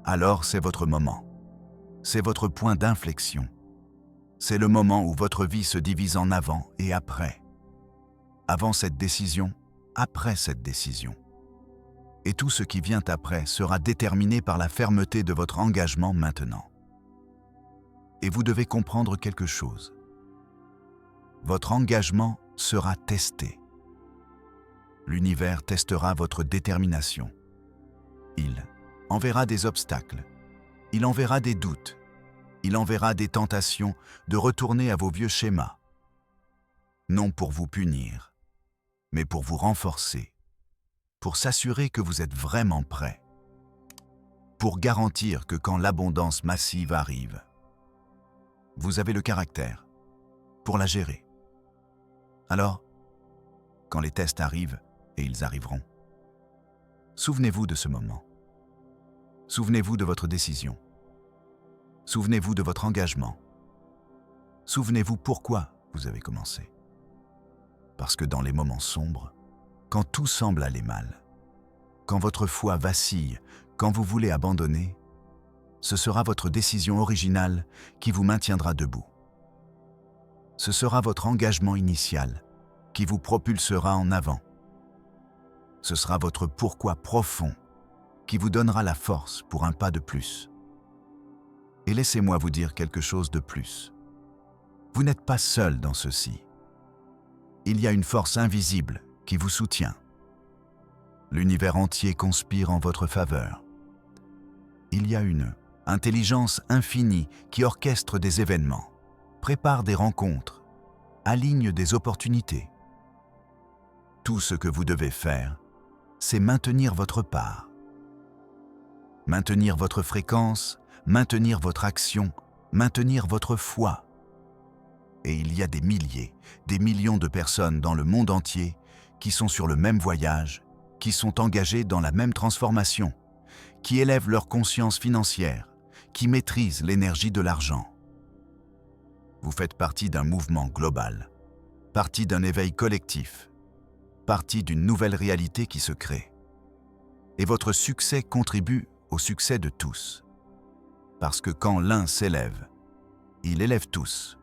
alors c'est votre moment. C'est votre point d'inflexion. C'est le moment où votre vie se divise en avant et après. Avant cette décision, après cette décision. Et tout ce qui vient après sera déterminé par la fermeté de votre engagement maintenant. Et vous devez comprendre quelque chose. Votre engagement sera testé. l'univers testera votre détermination. Il enverra des obstacles, il enverra des doutes, il enverra des tentations de retourner à vos vieux schémas. Non pour vous punir, mais pour vous renforcer, pour s'assurer que vous êtes vraiment prêt, pour garantir que quand l'abondance massive arrive, vous avez le caractère pour la gérer. Alors, quand les tests arrivent, et ils arriveront, souvenez-vous de ce moment. Souvenez-vous de votre décision. Souvenez-vous de votre engagement. Souvenez-vous pourquoi vous avez commencé. Parce que dans les moments sombres, quand tout semble aller mal, quand votre foi vacille, quand vous voulez abandonner, ce sera votre décision originale qui vous maintiendra debout. Ce sera votre engagement initial qui vous propulsera en avant. Ce sera votre pourquoi profond qui vous donnera la force pour un pas de plus. Et laissez-moi vous dire quelque chose de plus. Vous n'êtes pas seul dans ceci. Il y a une force invisible qui vous soutient. L'univers entier conspire en votre faveur. Il y a une intelligence infinie qui orchestre des événements, prépare des rencontres, aligne des opportunités. Tout ce que vous devez faire, c'est maintenir votre part. Maintenir votre fréquence, maintenir votre action, maintenir votre foi. Et il y a des milliers, des millions de personnes dans le monde entier qui sont sur le même voyage, qui sont engagées dans la même transformation, qui élèvent leur conscience financière, qui maîtrisent l'énergie de l'argent. Vous faites partie d'un mouvement global, partie d'un éveil collectif, partie d'une nouvelle réalité qui se crée. Et votre succès contribue au succès de tous. Parce que quand l'un s'élève, il élève tous.